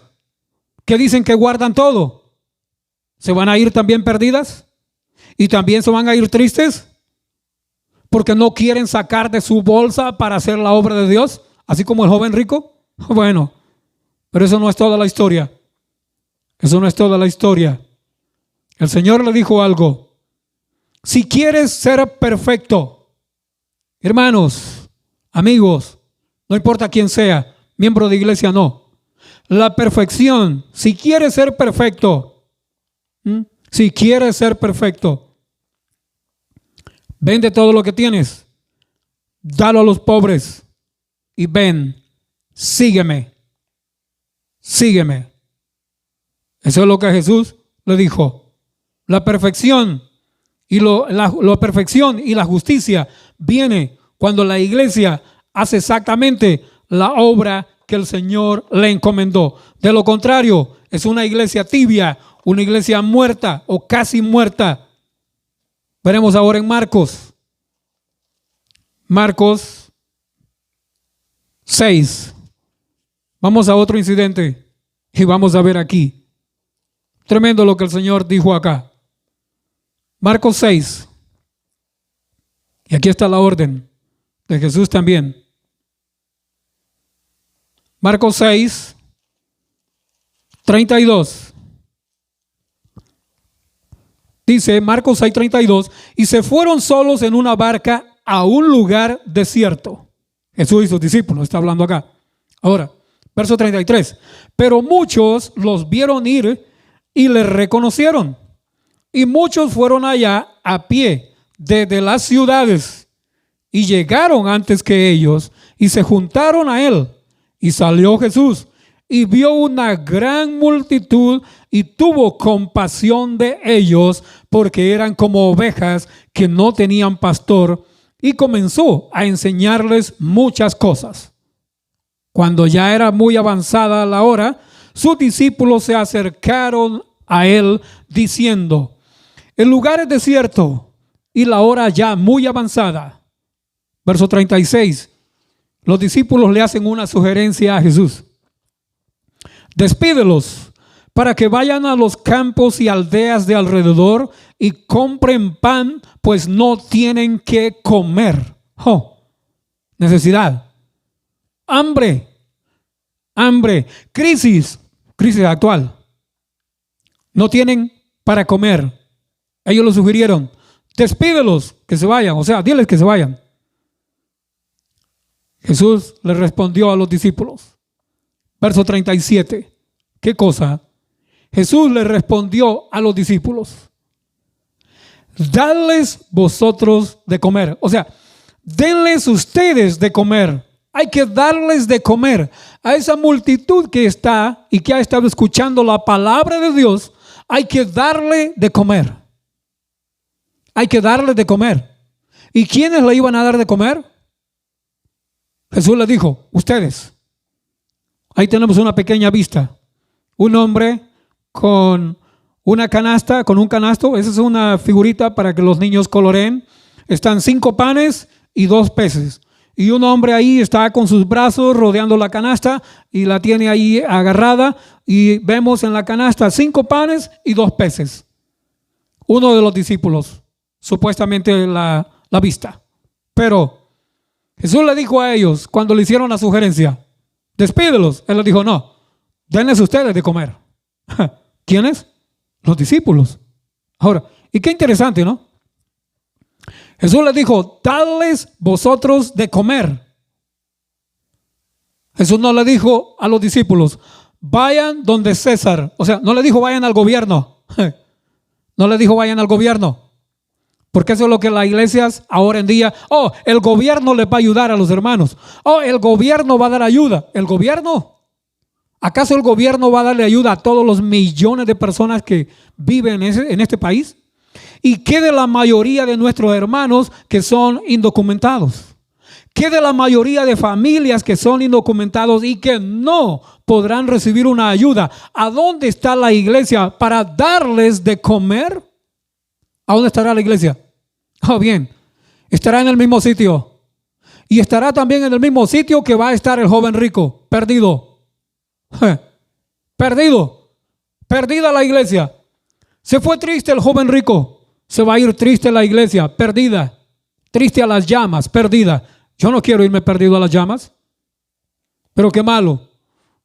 que dicen que guardan todo, ¿se van a ir también perdidas? ¿Y también se van a ir tristes? Porque no quieren sacar de su bolsa para hacer la obra de Dios, así como el joven rico. Bueno, pero eso no es toda la historia. Eso no es toda la historia. El Señor le dijo algo. Si quieres ser perfecto, hermanos, amigos, no importa quién sea, miembro de iglesia no. La perfección, si quieres ser perfecto, si quieres ser perfecto, vende todo lo que tienes, dalo a los pobres y ven, sígueme, sígueme. Eso es lo que Jesús le dijo. La perfección y la perfección y la justicia viene cuando la iglesia hace exactamente la obra que el Señor le encomendó. De lo contrario, es una iglesia tibia, una iglesia muerta o casi muerta. Veremos ahora en Marcos. Marcos 6. Vamos a otro incidente y vamos a ver aquí. Tremendo lo que el Señor dijo acá. Marcos 6. Y aquí está la orden de Jesús también. Marcos 6, 32. Dice Marcos 6, 32. Y se fueron solos en una barca a un lugar desierto. Jesús y sus discípulos, está hablando acá. Ahora, verso 33. Pero muchos los vieron ir y les reconocieron. Y muchos fueron allá a pie desde las ciudades y llegaron antes que ellos y se juntaron a él. Y salió Jesús y vio una gran multitud y tuvo compasión de ellos porque eran como ovejas que no tenían pastor y comenzó a enseñarles muchas cosas. Cuando ya era muy avanzada la hora, sus discípulos se acercaron a él diciendo: el lugar es desierto y la hora ya muy avanzada. Verso 36. Los discípulos le hacen una sugerencia a Jesús. Despídelos para que vayan a los campos y aldeas de alrededor y compren pan, pues no tienen que comer. Necesidad. Hambre. hambre, crisis actual. No tienen para comer. Ellos lo sugirieron. Despídelos, que se vayan. O sea, diles que se vayan. Jesús le respondió a los discípulos. Verso 37. ¿Qué cosa? Jesús le respondió a los discípulos. Dadles vosotros de comer. O sea, denles ustedes de comer. Hay que darles de comer a esa multitud que está y que ha estado escuchando la palabra de Dios. Hay que darle de comer. Hay que darle de comer. ¿Y quiénes le iban a dar de comer? Jesús le dijo, ustedes. Ahí tenemos una pequeña vista. Un hombre con una canasta, con un canasto. Esa es una figurita para que los niños coloreen. Están 5 panes y 2 peces. Y un hombre ahí está con sus brazos rodeando la canasta y la tiene ahí agarrada. Y vemos en la canasta 5 panes y 2 peces. Uno de los discípulos, supuestamente la vista. Pero Jesús le dijo a ellos cuando le hicieron la sugerencia, despídelos. Él les dijo, no, denles ustedes de comer. ¿Quiénes? Los discípulos. Ahora, y qué interesante, ¿no? Jesús les dijo, dadles vosotros de comer. Jesús no le dijo a los discípulos, vayan donde César. O sea, no le dijo vayan al gobierno. No le dijo vayan al gobierno. Porque eso es lo que las iglesias ahora en día, el gobierno les va a ayudar a los hermanos. El gobierno va a dar ayuda. ¿El gobierno? ¿Acaso el gobierno va a darle ayuda a todos los millones de personas que viven en este país? ¿Y qué de la mayoría de nuestros hermanos que son indocumentados? ¿Qué de la mayoría de familias que son indocumentados y que no podrán recibir una ayuda? ¿A dónde está la iglesia para darles de comer? ¿A dónde estará la iglesia? Bien, estará en el mismo sitio. Y estará también en el mismo sitio que va a estar el joven rico, perdido. Perdido. Perdida la iglesia. Se fue triste el joven rico. Se va a ir triste la iglesia, perdida. Triste a las llamas, perdida. Yo no quiero irme perdido a las llamas. Pero qué malo.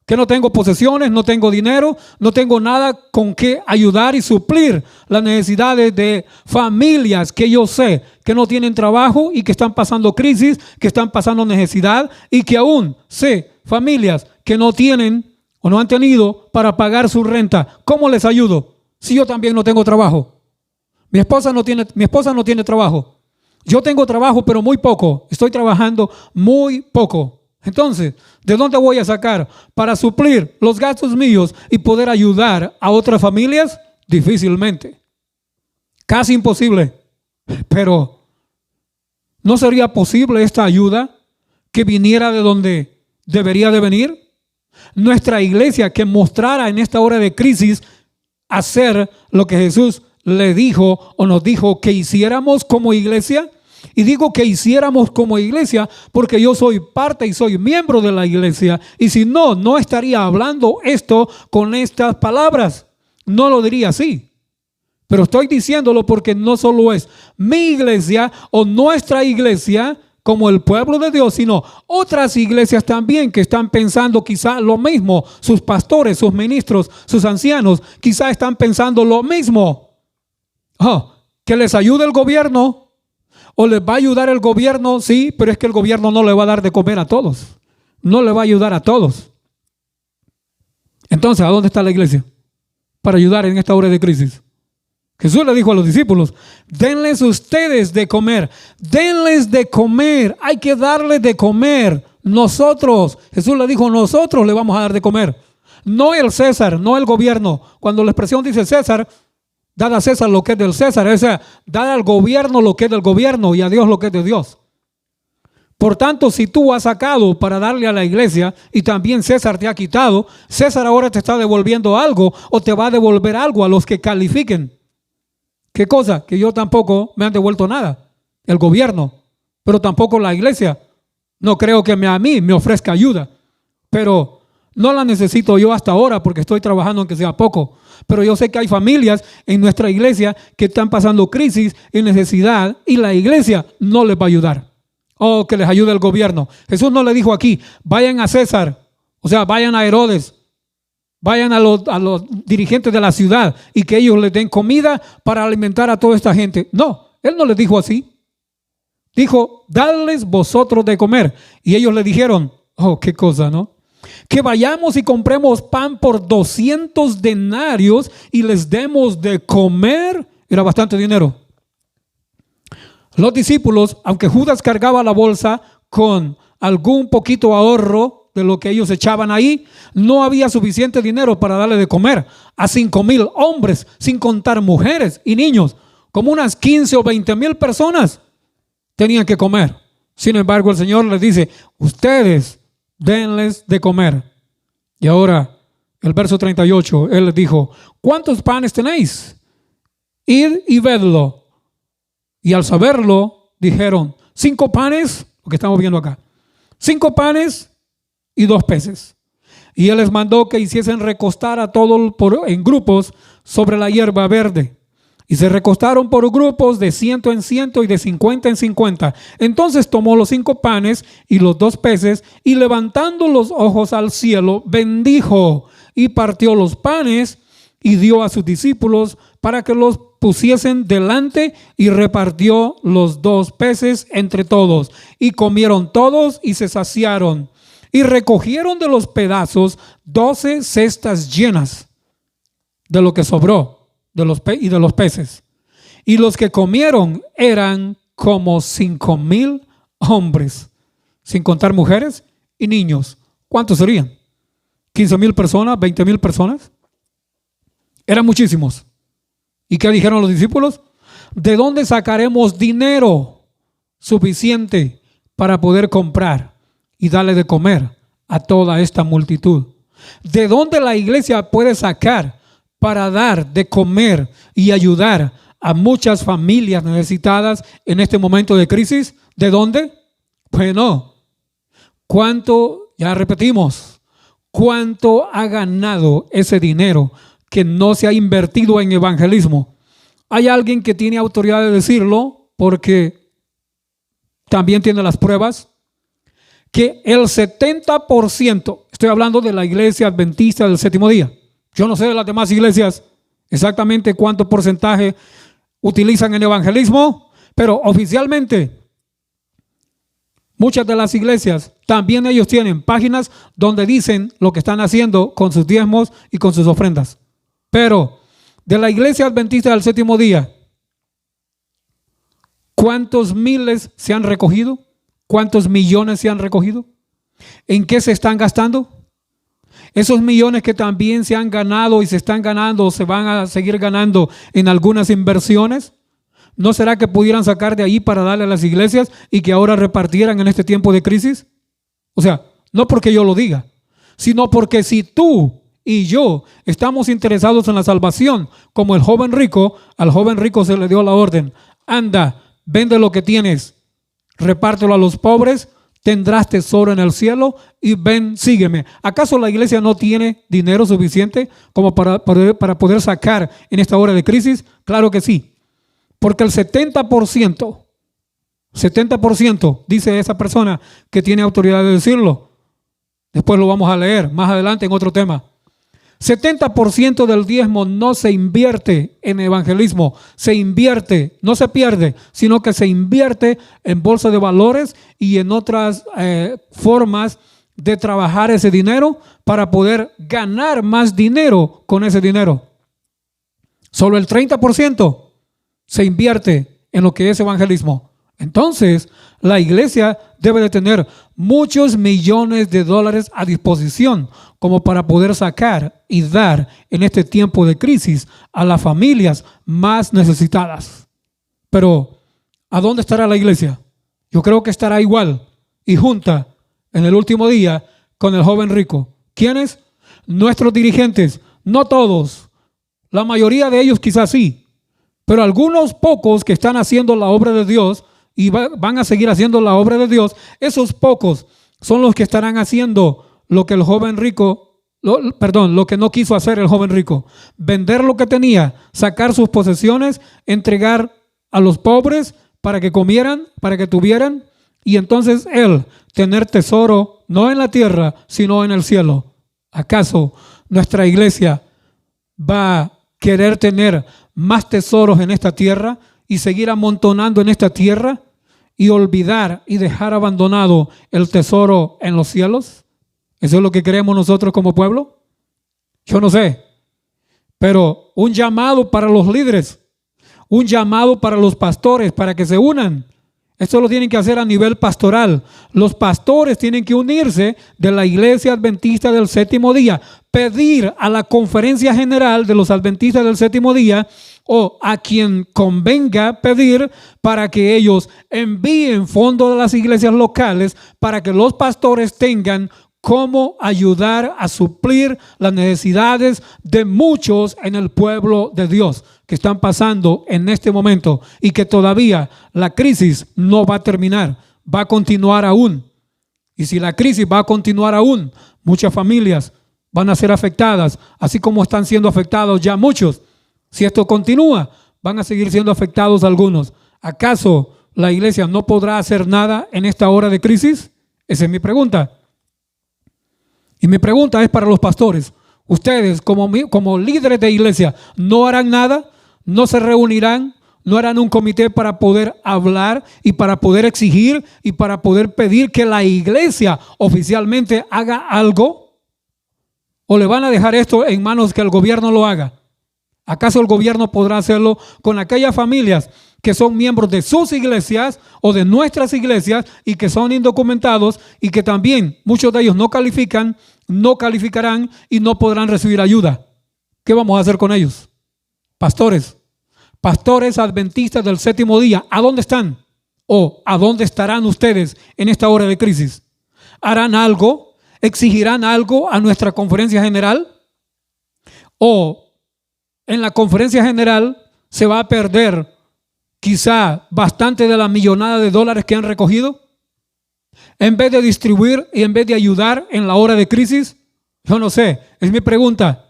Que no tengo posesiones, no tengo dinero, no tengo nada con que ayudar y suplir las necesidades de familias que yo sé que no tienen trabajo y que están pasando crisis, que están pasando necesidad y que aún sé familias que no tienen o no han tenido para pagar su renta. ¿Cómo les ayudo si yo también no tengo trabajo? Mi esposa no tiene trabajo. Yo tengo trabajo, pero muy poco. Estoy trabajando muy poco. Entonces, ¿de dónde voy a sacar para suplir los gastos míos y poder ayudar a otras familias? Difícilmente. Casi imposible. Pero, ¿no sería posible esta ayuda que viniera de donde debería de venir? Nuestra iglesia que mostrara en esta hora de crisis hacer lo que Jesús le dijo o nos dijo que hiciéramos como iglesia. Y digo que hiciéramos como iglesia porque yo soy parte y soy miembro de la iglesia. Y si no, no estaría hablando esto con estas palabras. No lo diría así. Pero estoy diciéndolo porque no solo es mi iglesia o nuestra iglesia como el pueblo de Dios, sino otras iglesias también que están pensando quizá lo mismo. Sus pastores, sus ministros, sus ancianos quizá están pensando lo mismo. Que les ayude el gobierno. ¿O les va a ayudar el gobierno? Sí, pero es que el gobierno no le va a dar de comer a todos. No le va a ayudar a todos. Entonces, ¿a dónde está la iglesia? Para ayudar en esta hora de crisis. Jesús le dijo a los discípulos, denles ustedes de comer. Denles de comer. Hay que darles de comer. Nosotros, Jesús le dijo, nosotros le vamos a dar de comer. No el César, no el gobierno. Cuando la expresión dice César, dad a César lo que es del César, o sea, dad al gobierno lo que es del gobierno y a Dios lo que es de Dios. Por tanto, si tú has sacado para darle a la iglesia y también César te ha quitado, César ahora te está devolviendo algo o te va a devolver algo a los que califiquen. ¿Qué cosa? Que yo tampoco me han devuelto nada, el gobierno, pero tampoco la iglesia. No creo que a mí me ofrezca ayuda, pero no la necesito yo hasta ahora porque estoy trabajando aunque sea poco. Pero yo sé que hay familias en nuestra iglesia que están pasando crisis y necesidad y la iglesia no les va a ayudar. Que les ayude el gobierno. Jesús no le dijo aquí, vayan a César O sea, vayan a Herodes, vayan a los dirigentes de la ciudad y que ellos les den comida para alimentar a toda esta gente. No, él no les dijo así. Dijo, dadles vosotros de comer. Y ellos le dijeron, oh, qué cosa, ¿no? Que vayamos y compremos pan por 200 denarios y les demos de comer. Era bastante dinero. Los discípulos, aunque Judas cargaba la bolsa con algún poquito ahorro de lo que ellos echaban ahí, no había suficiente dinero para darle de comer a 5,000 hombres, sin contar mujeres y niños. Como unas 15 o 20,000 personas tenían que comer. Sin embargo, el Señor les dice, ustedes denles de comer. Y ahora, el verso 38, Él les dijo, ¿cuántos panes tenéis? Id y vedlo. Y al saberlo, dijeron, 5 panes, lo que estamos viendo acá, 5 panes y 2 peces. Y Él les mandó que hiciesen recostar a todos en grupos sobre la hierba verde. Y se recostaron por grupos de 100 en 100 y de 50 en 50. Entonces tomó los 5 panes y los 2 peces y levantando los ojos al cielo, bendijo y partió los panes y dio a sus discípulos para que los pusiesen delante y repartió los 2 peces entre todos. Y comieron todos y se saciaron. Y recogieron de los pedazos 12 cestas llenas de lo que sobró de los peces. Y los que comieron eran como 5,000 hombres, sin contar mujeres y niños. ¿Cuántos serían? 15,000 personas, 20,000 personas. Eran muchísimos. ¿Y qué dijeron los discípulos? ¿De dónde sacaremos dinero suficiente para poder comprar y darle de comer a toda esta multitud? ¿De dónde la iglesia puede sacar para dar de comer y ayudar a muchas familias necesitadas en este momento de crisis? ¿De dónde? Bueno, ¿cuánto, ya repetimos, cuánto ha ganado ese dinero que no se ha invertido en evangelismo? Hay alguien que tiene autoridad de decirlo porque también tiene las pruebas, que el 70%, estoy hablando de la iglesia adventista del séptimo día, yo no sé de las demás iglesias exactamente cuánto porcentaje utilizan en evangelismo, pero oficialmente muchas de las iglesias también ellos tienen páginas donde dicen lo que están haciendo con sus diezmos y con sus ofrendas. Pero de la iglesia adventista del séptimo día, ¿cuántos miles se han recogido? ¿Cuántos millones se han recogido? ¿En qué se están gastando? Esos millones que también se han ganado y se están ganando o se van a seguir ganando en algunas inversiones, ¿no será que pudieran sacar de ahí para darle a las iglesias y que ahora repartieran en este tiempo de crisis? O sea, no porque yo lo diga, sino porque si tú y yo estamos interesados en la salvación, como el joven rico, al joven rico se le dio la orden, anda, vende lo que tienes, repártelo a los pobres, tendrás tesoro en el cielo y ven, sígueme. ¿Acaso la iglesia no tiene dinero suficiente como para poder sacar en esta hora de crisis? Claro que sí, porque el 70%, dice esa persona que tiene autoridad de decirlo. Después lo vamos a leer más adelante en otro tema. 70% del diezmo no se invierte en evangelismo, se invierte, no se pierde, sino que se invierte en bolsa de valores y en otras formas de trabajar ese dinero para poder ganar más dinero con ese dinero. Solo el 30% se invierte en lo que es evangelismo. Entonces, la iglesia debe de tener muchos millones de dólares a disposición como para poder sacar y dar en este tiempo de crisis a las familias más necesitadas. Pero, ¿a dónde estará la iglesia? Yo creo que estará igual y junta en el último día con el joven rico. ¿Quiénes? Nuestros dirigentes. No todos. La mayoría de ellos quizás sí. Pero algunos pocos que están haciendo la obra de Dios y van a seguir haciendo la obra de Dios, esos pocos son los que estarán haciendo lo que el joven rico, lo que no quiso hacer el joven rico. Vender lo que tenía, sacar sus posesiones, entregar a los pobres para que comieran, para que tuvieran, y entonces él tener tesoro no en la tierra, sino en el cielo. ¿Acaso nuestra iglesia va a querer tener más tesoros en esta tierra y seguir amontonando en esta tierra y olvidar y dejar abandonado el tesoro en los cielos? ¿Eso es lo que queremos nosotros como pueblo? Yo no sé, pero un llamado para los líderes, un llamado para los pastores para que se unan. Esto lo tienen que hacer a nivel pastoral. Los pastores tienen que unirse de la Iglesia Adventista del Séptimo Día, pedir a la Conferencia General de los Adventistas del Séptimo Día o a quien convenga pedir para que ellos envíen fondos de las iglesias locales para que los pastores tengan cómo ayudar a suplir las necesidades de muchos en el pueblo de Dios que están pasando en este momento y que todavía la crisis no va a terminar, va a continuar aún. Y si la crisis va a continuar aún, muchas familias van a ser afectadas, así como están siendo afectados ya muchos. Si esto continúa, van a seguir siendo afectados algunos. ¿Acaso la iglesia no podrá hacer nada en esta hora de crisis? Esa es mi pregunta. Y mi pregunta es para los pastores. Ustedes como líderes de iglesia, ¿no harán nada? ¿No se reunirán? ¿No harán un comité para poder hablar y para poder exigir y para poder pedir que la iglesia oficialmente haga algo? ¿O le van a dejar esto en manos que el gobierno lo haga? ¿Acaso el gobierno podrá hacerlo con aquellas familias que son miembros de sus iglesias o de nuestras iglesias y que son indocumentados y que también muchos de ellos no califican, no calificarán y no podrán recibir ayuda? ¿Qué vamos a hacer con ellos? Pastores adventistas del Séptimo Día, ¿a dónde están? ¿O a dónde estarán ustedes en esta hora de crisis? ¿Harán algo? ¿Exigirán algo a nuestra conferencia general? ¿O en la conferencia general se va a perder quizá bastante de la millonada de dólares que han recogido? En vez de distribuir y en vez de ayudar en la hora de crisis, yo no sé, es mi pregunta.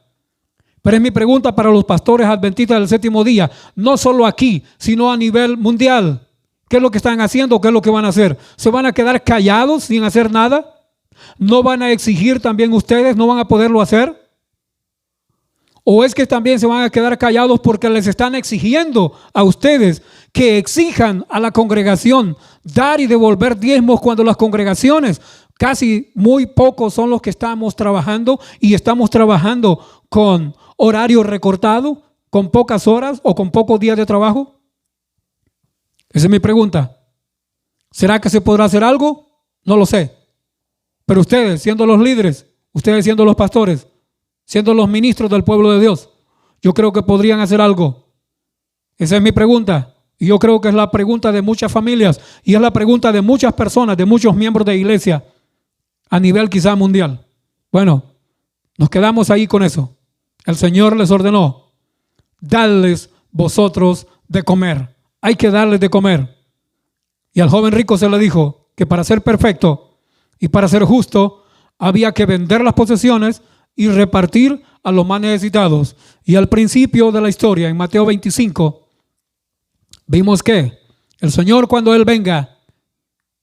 Pero es mi pregunta para los pastores adventistas del Séptimo Día, no solo aquí, sino a nivel mundial. ¿Qué es lo que están haciendo? ¿Qué es lo que van a hacer? ¿Se van a quedar callados sin hacer nada? ¿No van a exigir también ustedes? ¿No van a poderlo hacer? ¿O es que también se van a quedar callados porque les están exigiendo a ustedes que exijan a la congregación dar y devolver diezmos cuando las congregaciones casi muy pocos son los que estamos trabajando y estamos trabajando con horario recortado, con pocas horas o con pocos días de trabajo? Esa es mi pregunta. ¿Será que se podrá hacer algo? No lo sé. Pero ustedes, siendo los líderes, ustedes siendo los pastores, siendo los ministros del pueblo de Dios, yo creo que podrían hacer algo. Esa es mi pregunta. Y yo creo que es la pregunta de muchas familias y es la pregunta de muchas personas, de muchos miembros de iglesia a nivel quizá mundial. Bueno, nos quedamos ahí con eso. El Señor les ordenó, dadles vosotros de comer. Hay que darles de comer. Y al joven rico se le dijo que para ser perfecto y para ser justo había que vender las posesiones y repartir a los más necesitados. Y al principio de la historia, en Mateo 25, vimos que el Señor, cuando Él venga,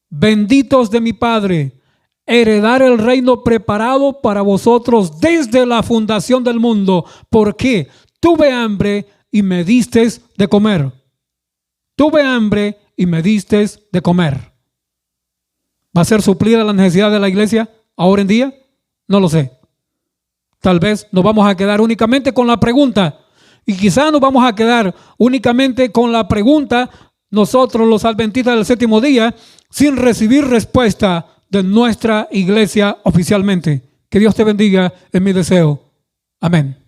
benditos de mi Padre, heredar el reino preparado para vosotros desde la fundación del mundo, porque tuve hambre y me distes de comer. Tuve hambre y me distes de comer. ¿Va a ser suplida la necesidad de la iglesia ahora en día? No lo sé. Tal vez nos vamos a quedar únicamente con la pregunta y quizá nos vamos a quedar únicamente con la pregunta nosotros los adventistas del Séptimo Día sin recibir respuesta de nuestra iglesia oficialmente. Que Dios te bendiga, es mi deseo. Amén.